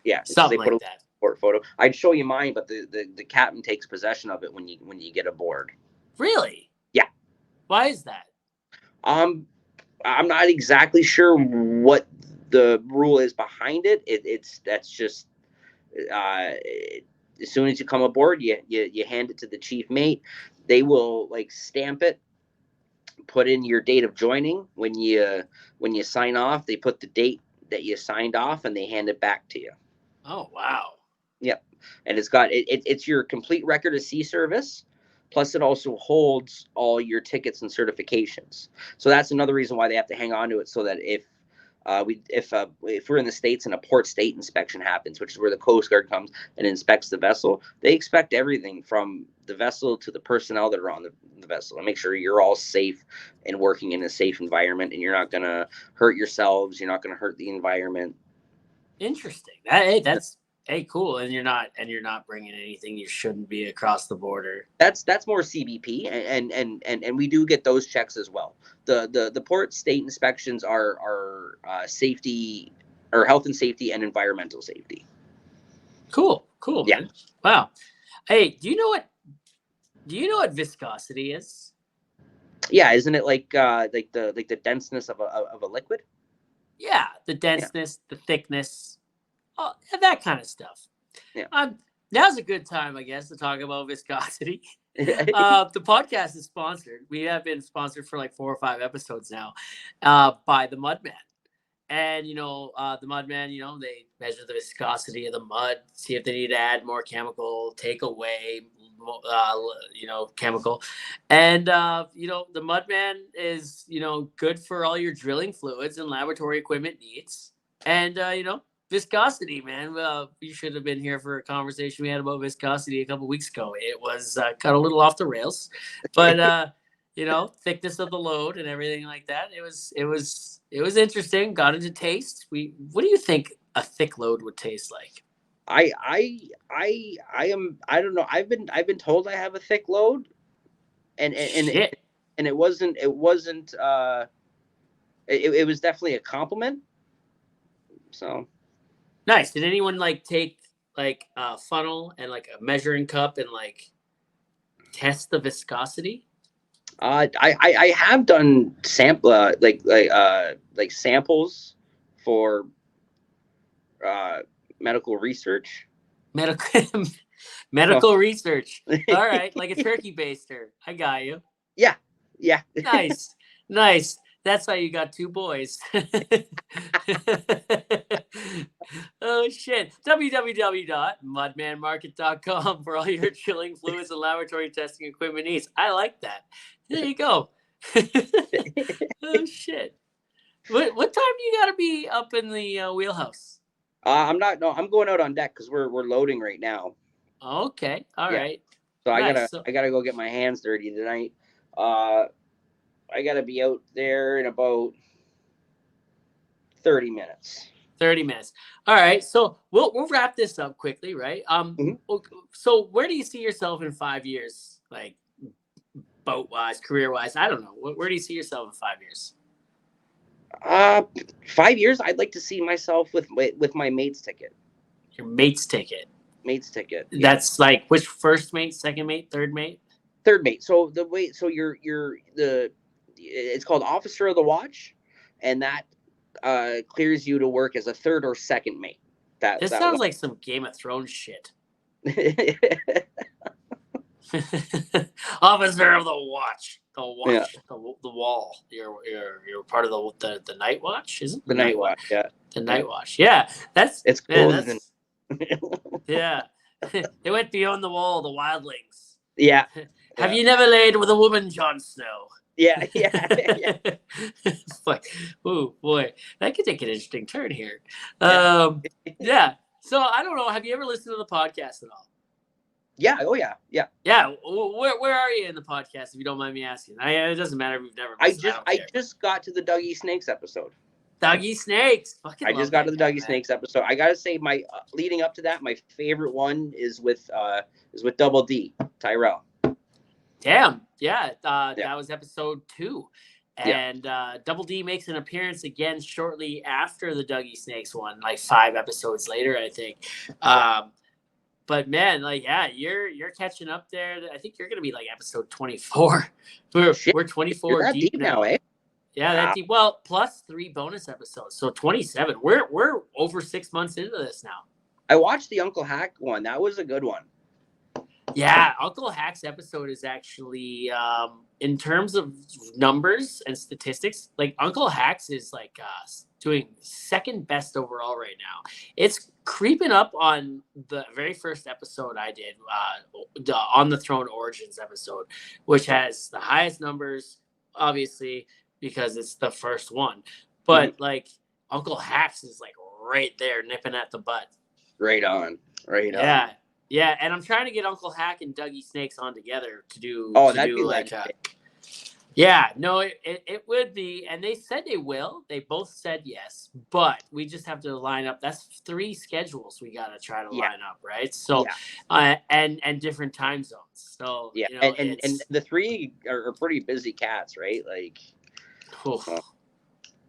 Yeah. They Something put like that. Photo. I'd show you mine, but the captain takes possession of it when you get aboard. Really? Yeah. Why is that? I'm not exactly sure what the rule is behind it. That's just as soon as you come aboard, you hand it to the chief mate. They will stamp it, put in your date of joining. When you sign off, they put the date that you signed off, and they hand it back to you. Oh wow. Yep. And it's your complete record of sea service, plus it also holds all your tickets and certifications. So that's another reason why they have to hang on to it, so that if we're in the States and a port state inspection happens, which is where the Coast Guard comes and inspects the vessel, they expect everything from the vessel to the personnel that are on the vessel, and make sure you're all safe and working in a safe environment, and you're not going to hurt yourselves, you're not going to hurt the environment. Interesting. Hey, cool. And you're not bringing anything you shouldn't be across the border. That's more CBP, and we do get those checks as well. The port state inspections are safety, or health and safety and environmental safety. Cool, yeah. Man. Wow. Hey, do you know what viscosity is? Yeah, isn't it like the denseness of a liquid? Yeah, the denseness, the thickness. Oh, that kind of stuff. Yeah. Now's a good time, I guess, to talk about viscosity. The podcast is sponsored. We have been sponsored for like 4 or 5 episodes now, by the Mudman. And the Mudman, they measure the viscosity of the mud, see if they need to add more chemical, take away, chemical. And the Mudman is good for all your drilling fluids and laboratory equipment needs. And viscosity, man. You should have been here for a conversation we had about viscosity a couple weeks ago. It was got a little off the rails, but thickness of the load and everything like that. It was interesting. Got into taste. What do you think a thick load would taste like? I don't know. I've been told I have a thick load, and Shit. it wasn't it was definitely a compliment. So Nice. Did anyone take a funnel and like a measuring cup and test the viscosity? I have done sample like samples for medical research. Medical research. All right, like a turkey baster. I got you. Yeah. Nice. That's how you got 2 boys. Oh shit. www.mudmanmarket.com for all your chilling fluids and laboratory testing equipment needs. I like that. There you go. Oh shit. What time do you gotta be up in the wheelhouse? I'm not. No, I'm going out on deck because we're loading right now. Okay. All right. So Nice. I gotta go get my hands dirty tonight. I gotta be out there in about 30 minutes. 30 minutes. All right. So we'll wrap this up quickly, right? So where do you see yourself in 5 years? Like boat wise, career wise? I don't know. Where do you see yourself in 5 years? 5 years, I'd like to see myself with my mate's ticket. Your mate's ticket. Mate's ticket. That's like which first mate, second mate, third mate? Third mate. So it's called officer of the watch, and that clears you to work as a third or second mate. This sounds like some Game of Thrones shit. Officer of the watch. The watch. Yeah. The wall. You're part of the night watch, isn't it? The night watch, yeah. The night watch. Yeah. It's cool. Yeah. They went beyond the wall, the wildlings. Yeah. Have you never laid with a woman, Jon Snow? Yeah. It's like, oh boy, that could take an interesting turn here. Yeah. So I don't know. Have you ever listened to the podcast at all? Yeah. Oh yeah. Yeah. Yeah. Where are you in the podcast? If you don't mind me asking, it doesn't matter if you've never. Listened. I just got to the Dougie Snakes episode. Dougie Snakes. I just got to the Dougie Snakes episode. I gotta say, my leading up to that, my favorite one is with Double D, Tyrell. Damn. Yeah. That was episode 2. And Double D makes an appearance again shortly after the Dougie Snakes one, like 5 episodes later, I think. But man, you're catching up there. I think you're gonna be like episode 24. We're 24 you're that deep now, eh? Yeah, that deep. Well, plus 3 bonus episodes, so 27. We're over 6 months into this now. I watched the Uncle Hack one. That was a good one. Yeah, Uncle Hack's episode is actually, in terms of numbers and statistics, like Uncle Hack's is doing second best overall right now. It's creeping up on the very first episode I did, the On the Throne Origins episode, which has the highest numbers, obviously, because it's the first one. But Uncle Hack's is right there, nipping at the butt. Right on. Yeah, and I'm trying to get Uncle Hack and Dougie Snakes on together to do. That'd be it would be, and they said they will. They both said yes, but we just have to line up. That's 3 schedules we got to try to line up, right? So, and different time zones. So and the 3 are pretty busy cats, right?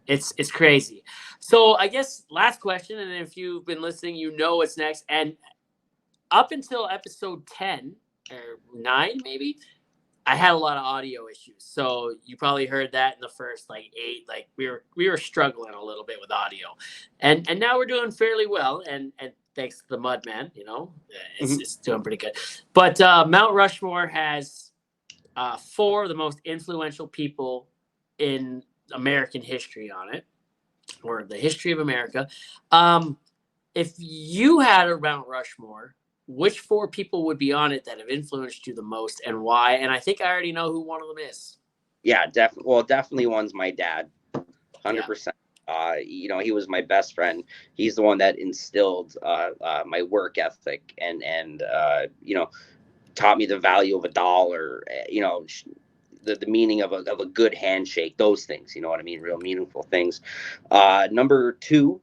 It's crazy. So I guess last question, and if you've been listening, you know what's next. And up until episode 10 or 9, maybe, I had a lot of audio issues. So you probably heard that in the first like 8. Like we were struggling a little bit with audio, and now we're doing fairly well. And thanks to the Mudman, it's doing pretty good. But Mount Rushmore has 4 of the most influential people in American history on it, or the history of America. If you had a Mount Rushmore, which 4 people would be on it that have influenced you the most, and why? And I think I already know who one of them is. Yeah, definitely one's my dad, 100%. He was my best friend. He's the one that instilled my work ethic and taught me the value of a dollar. The meaning of a good handshake. Those things, you know what I mean? Real meaningful things. Number 2,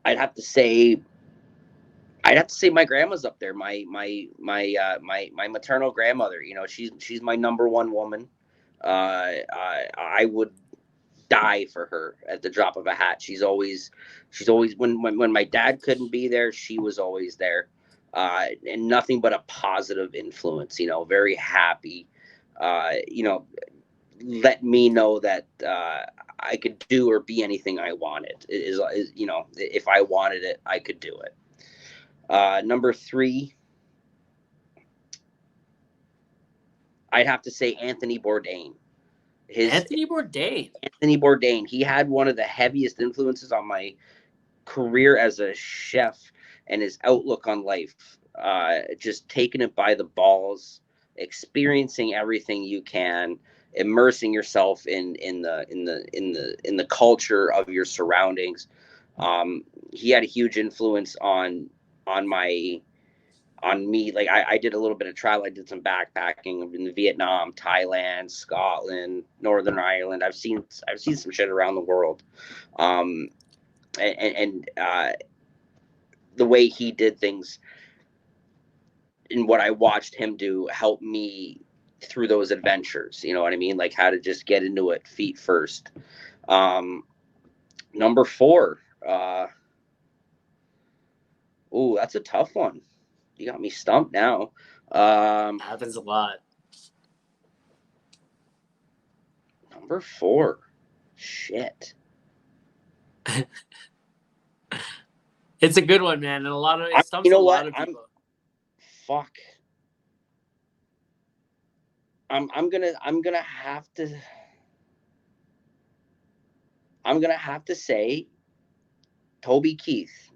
I'd have to say my grandma's up there. My maternal grandmother. She's my number one woman. I would die for her at the drop of a hat. She's always when my dad couldn't be there, she was always there. And nothing but a positive influence. Very happy. Let me know that I could do or be anything I wanted. If I wanted it, I could do it. Number 3, I'd have to say Anthony Bourdain. Anthony Bourdain. Anthony Bourdain. He had one of the heaviest influences on my career as a chef, and his outlook on life. Just taking it by the balls, experiencing everything you can, immersing yourself in the culture of your surroundings. He had a huge influence on me. Like I did a little bit of travel. I did some backpacking in Vietnam, Thailand, Scotland, Northern Ireland. I've seen some shit around the world. And the way he did things and what I watched him do helped me through those adventures. You know what I mean? Like how to just get into it feet first. Number 4. That's a tough one. You got me stumped now. Happens a lot. Number 4. Shit. It's a good one, man, and a lot of it stumps you know a what? lot of people. Fuck. I'm gonna have to say Toby Keith.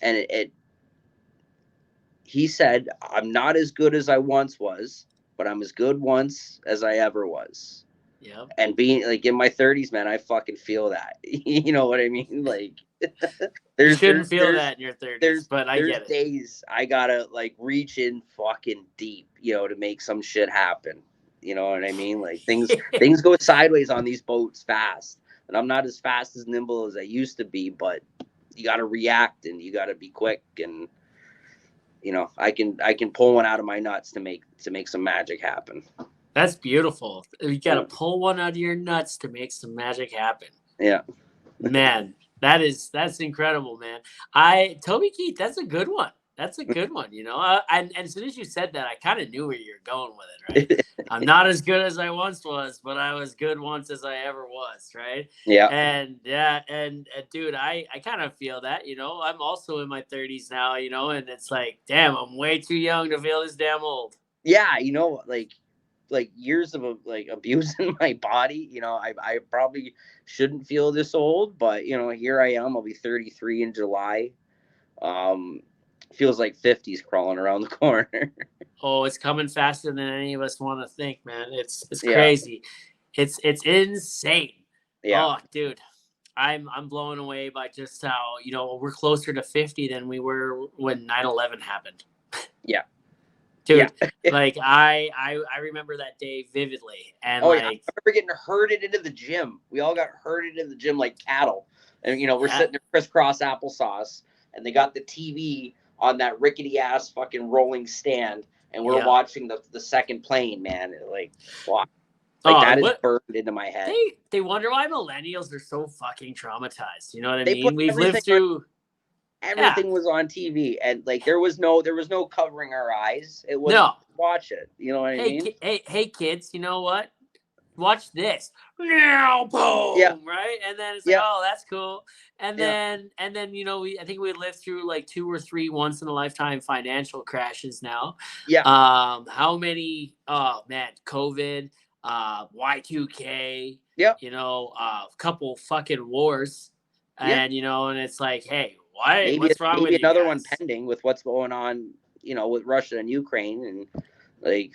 And he said, I'm not as good as I once was, but I'm as good once as I ever was. Yeah. And being like in my 30s, man, I fucking feel that. You know what I mean? Like You shouldn't feel that in your 30s, but I get it. There's days I gotta like reach in fucking deep, to make some shit happen. You know what I mean? Like things go sideways on these boats fast. And I'm not as fast as nimble as I used to be, but you gotta react and you gotta be quick, and I can pull one out of my nuts to make some magic happen. That's beautiful. You gotta pull one out of your nuts to make some magic happen. Yeah. Man, that's incredible, man. Toby Keith, that's a good one. That's a good one, and as soon as you said that, I kind of knew where you're going with it, right? I'm not as good as I once was, but I was good once as I ever was, right? Yeah. And dude, I kind of feel that, I'm also in my 30s now, and it's like, damn, I'm way too young to feel this damn old. Yeah, like years of abuse in my body, I probably shouldn't feel this old, but here I am. I'll be 33 in July. Feels like 50's crawling around the corner. Oh, it's coming faster than any of us want to think, man. It's crazy. It's insane. Yeah. Oh, dude, I'm blown away by just how we're closer to 50 than we were when 9/11 happened. Yeah. Dude, like I remember that day vividly, and I remember getting herded into the gym. We all got herded into the gym like cattle, and we're sitting there crisscross applesauce, and they got the TV on that rickety ass fucking rolling stand, and we're watching the second plane, man. Like, wow. That is burned into my head. They wonder why millennials are so fucking traumatized. You know what I mean? We've lived through. Everything was on TV, and like there was no covering our eyes. It was No. watch it. You know what I mean? Hey, kids, you know what? Watch this. Now, boom, Yeah. right? And then it's like, Yeah. oh, that's cool. And Yeah. then you know, I think we lived through like 2 or 3 once in a lifetime financial crashes now. Yeah. How many? Oh man, COVID, Y2K. Yeah. You know, a couple fucking wars, Yeah. and you know, and it's like, hey, what's wrong with maybe you another guys? one pending with what's going on, you know, with Russia and Ukraine, and like,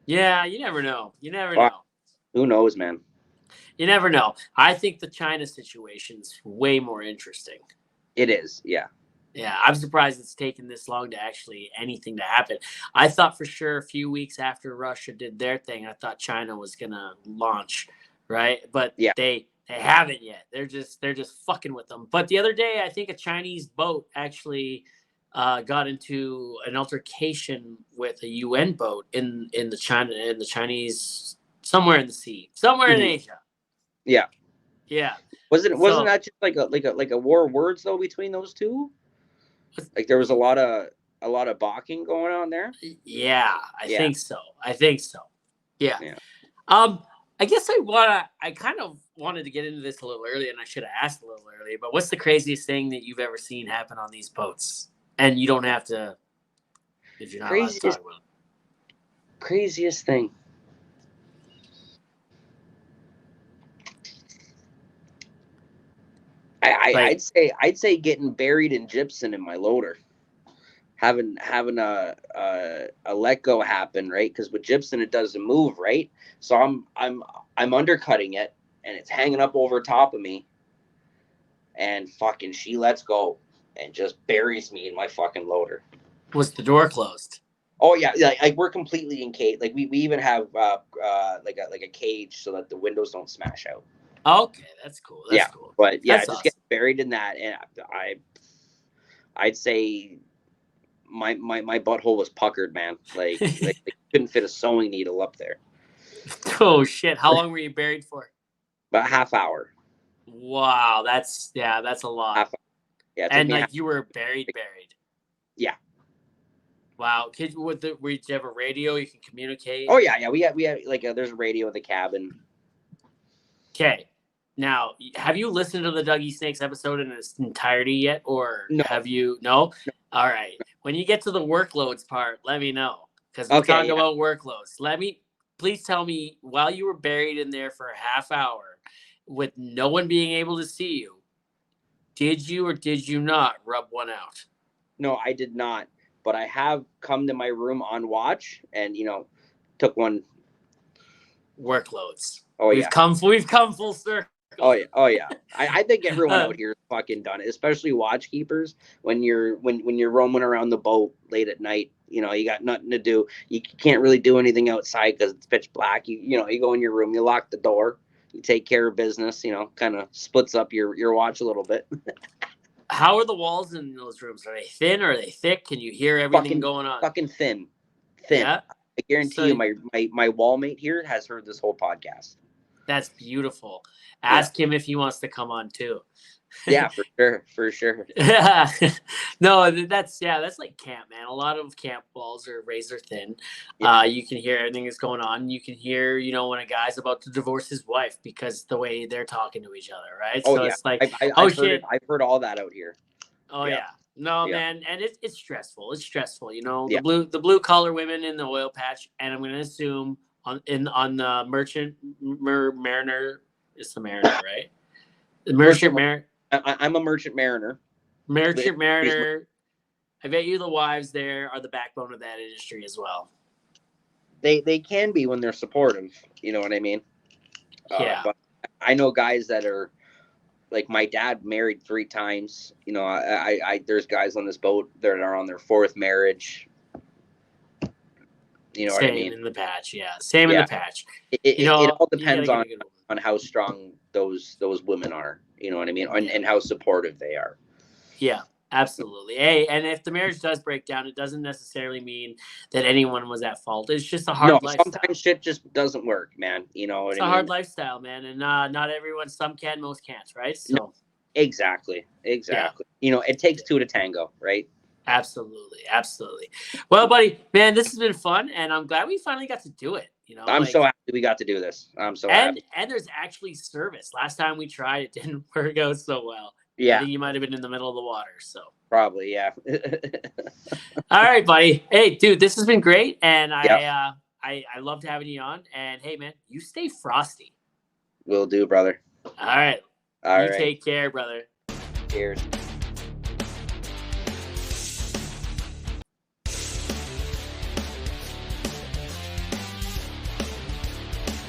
Yeah, you never know. You never fuck, know. who knows, man? You never know. I think the China situation's way more interesting. It is, yeah. Yeah, I'm surprised it's taken this long to actually anything to happen. I thought for sure a few weeks after Russia did their thing, I thought China was gonna launch, right? But Yeah. they haven't yet. They're just fucking with them. But the other day, I think a Chinese boat actually got into an altercation with a UN boat in the Chinese somewhere in the sea, somewhere in Asia. Yeah. Yeah. Wasn't So- that just like a war of words though between those two? Like there was a lot of balking going on there. Yeah, I Yeah. think so. Yeah. Yeah. I guess I kind of wanted to get into this a little earlier, and I should have asked a little earlier, but what's the craziest thing that you've ever seen happen on these boats? And you don't have to, if you're not allowed to talk about it. Craziest thing. I'd say getting buried in gypsum in my loader, having a let go happen, right? Because with gypsum it doesn't move, right? So I'm undercutting it, and it's hanging up over top of me, and fucking she lets go and just buries me in my fucking loader. Was the door closed? Oh yeah, like we're completely encased. Like we even have like a cage so that the windows don't smash out. Okay, that's cool. That's cool. But yeah, That's just awesome. get buried in that, and I'd say my butthole was puckered, man. Like they couldn't fit a sewing needle up there. Oh shit! How long were you buried for? About a half hour. Wow, that's a lot. Yeah, it took And me like half- you were buried. Yeah. Wow, kids, did you have a radio? You can communicate. Oh yeah. We have like there's a radio in the cabin. Okay. Now, have you listened to the Dougie Snakes episode in its entirety yet, or No. have you? No. All right. When you get to the workloads part, let me know, because we're Okay, talking yeah. about workloads. Please tell me, while you were buried in there for a half hour, with no one being able to see you, did you or did you not rub one out? No, I did not. But I have come to my room on watch and took one. Workloads. Oh we've yeah. come full circle. Oh yeah. I think everyone out here is fucking done it, especially watch keepers. When you're roaming around the boat late at night, you got nothing to do. You can't really do anything outside because it's pitch black. You go in your room, you lock the door, you take care of business. Kind of splits up your watch a little bit. How are the walls in those rooms? Are they thin or are they thick? Can you hear everything going on? Fucking thin. Yeah? I guarantee you, my wall mate here has heard this whole podcast. That's beautiful. Ask him if he wants to come on too. Yeah, for sure. No, that's like camp, man. A lot of camp walls are razor thin. Yeah. You can hear everything that's going on. You can hear, when a guy's about to divorce his wife because the way they're talking to each other, right? Oh so yeah, it's like, shit, I've heard all that out here. Oh yeah. No, man, and it's stressful. It's stressful, Yeah. the blue collar women in the oil patch, and I'm gonna assume on the merchant mariner, it's the mariner, right? The merchant mariner. I'm a merchant mariner. Merchant mariner. I bet you the wives there are the backbone of that industry as well. They can be when they're supportive. You know what I mean? Yeah. But I know guys that are like my dad married 3 times. I there's guys on this boat that are on their 4th marriage. You know Same what I mean? in the patch, yeah. Same in the patch. It all depends on how strong those women are. You know what I mean? And how supportive they are. Yeah, absolutely. Hey, and if the marriage does break down, it doesn't necessarily mean that anyone was at fault. It's just a hard lifestyle. Sometimes shit just doesn't work, man. You know what I mean? It's a hard lifestyle, man, and not everyone. Some can, most can't, right? So Exactly. You know, it takes two to tango, right? Absolutely. Well, buddy, man, this has been fun, and I'm glad we finally got to do it. You know, I'm so happy we got to do this. I'm so happy. And there's actually service. Last time we tried, it didn't work out so well. Yeah. I think you might have been in the middle of the water. So probably, yeah. all right, buddy. Hey, dude, this has been great, and Yep. I loved having you on. And hey, man, you stay frosty. Will do, brother. All right. All you right. take care, brother. Cheers.